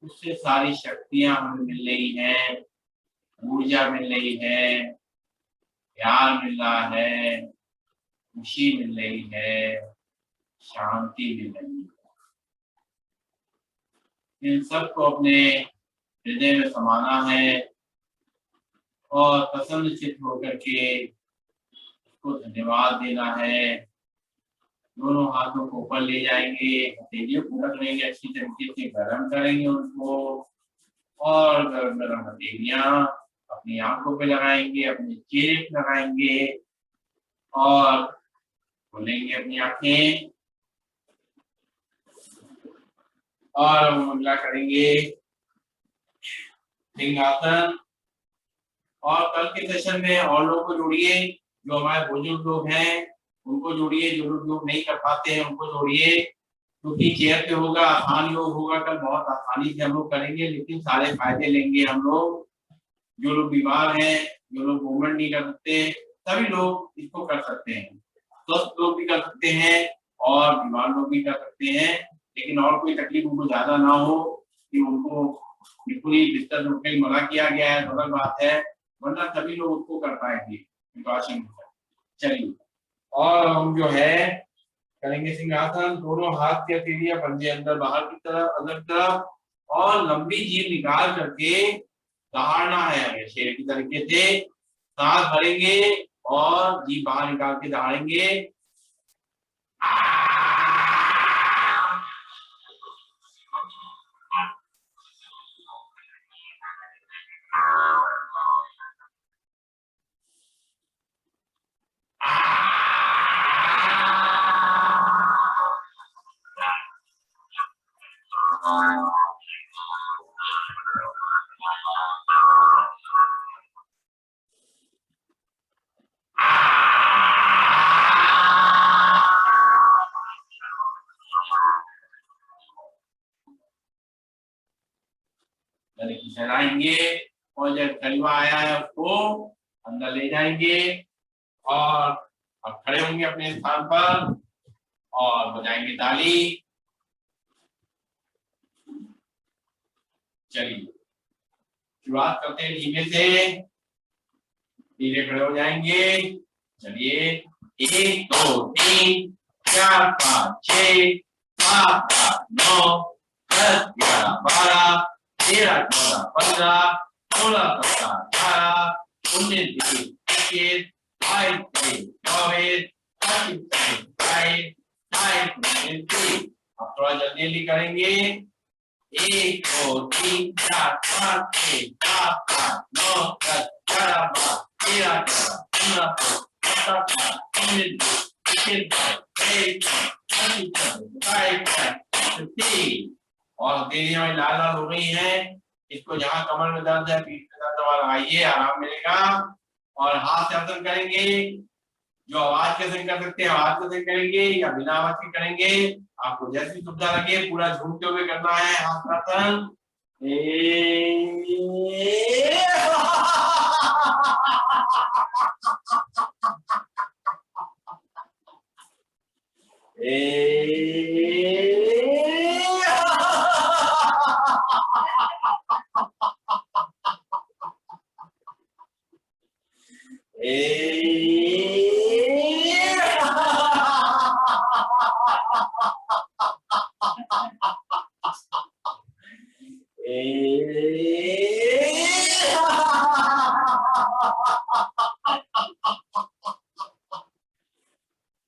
उससे सारी शक्तियां हमें मिल रही हैं, ऊर्जा मिल रही है, प्यार मिल रहा है, खुशी मिल रही है, शांति मिल रही है। इन सबको अपने हृदय में समाना है और प्रसन्नचित्त होकर के उसको धन्यवाद देना है। दोनों हाथों को ऊपर ले जाएंगे, हथेलियों को रख लेंगे, अच्छी तरीके से गर्म करेंगे उनको और गर्म गर्म हथेलियां अपनी आंखों पे लगाएंगे, अपने चेहरे पे लगाएंगे और खोलेंगे अपनी आंखें और मुद्रा करेंगे सिंहासन। और कल के सेशन में और लोगों को जोड़िए, जो हमारे बुजुर्ग लोग हैं उनको जोड़िए, जो लोग नहीं कर पाते हैं उनको जोड़िए, क्योंकि चेयर पे होगा, आसान योग होगा, कल बहुत आसानी से हम लोग करेंगे, लेकिन सारे फायदे लेंगे हम लोग। जो लोग बीमार हैं, जो लोग मूवमेंट नहीं कर सकते, सभी लोग इसको कर सकते हैं। स्वस्थ लोग भी कर सकते हैं और बीमार लोग भी कर सकते हैं, लेकिन और कोई तकलीफ उनको ज्यादा ना हो कि उनको बिल्कुल ही बिस्तर में उठने मना किया गया है, अलग बात है, वरना सभी लोग उसको कर पाएंगे। चलिए, और हम जो है करेंगे सिंहासन, दोनों हाथ की हथेलियां पंजे अंदर बाहर की तरफ, अंदर की तरफ, और लंबी जीभ निकाल करके दहाड़ना है शेर की तरीके से। सांस भरेंगे और जीभ बाहर निकाल के दहाड़ेंगे। चलाएंगे और जब कलवा आया है उसको अंदर ले जाएंगे और अब खड़े होंगे अपने स्थान पर और बजाएंगे ताली। चलिए शुरुआत करते हैं धीमे से, धीरे खड़े हो जाएंगे। चलिए 1 2 3 4 5 6 7 8 9 10 11 12 13 14 15 16 17 18 19 20 21 अब थोड़ा जल्दी जल्दी करेंगे। 1 2 3 4 5 6 7 8 9 10 11 12 13 14 15 16 और तेलियां में लाल लाल हो गई हैं। इसको जहां कमर में दर्द है, पीठ में दर्द वाला आइए, आराम मिलेगा। और हाथ से आसन करेंगे। जो आवाज के संग कर सकते हैं आवाज के संग करेंगे या बिना आवाज के करेंगे, आपको जैसी सुविधा लगे। पूरा झूमते हुए करना है हाथ आसन।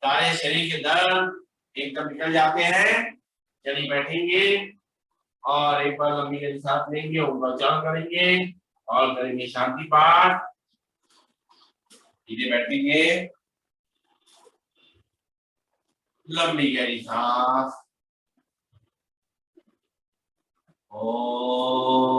सारे शरीर के दर्द एकदम निकल जाते हैं। चलिए बैठेंगे और एक बार लंबी गहरी सांस लेंगे, ऊपर उच्चारण करेंगे और करेंगे शांति पाठ। सीधे बैठेंगे, लंबी गहरी सांस। ओम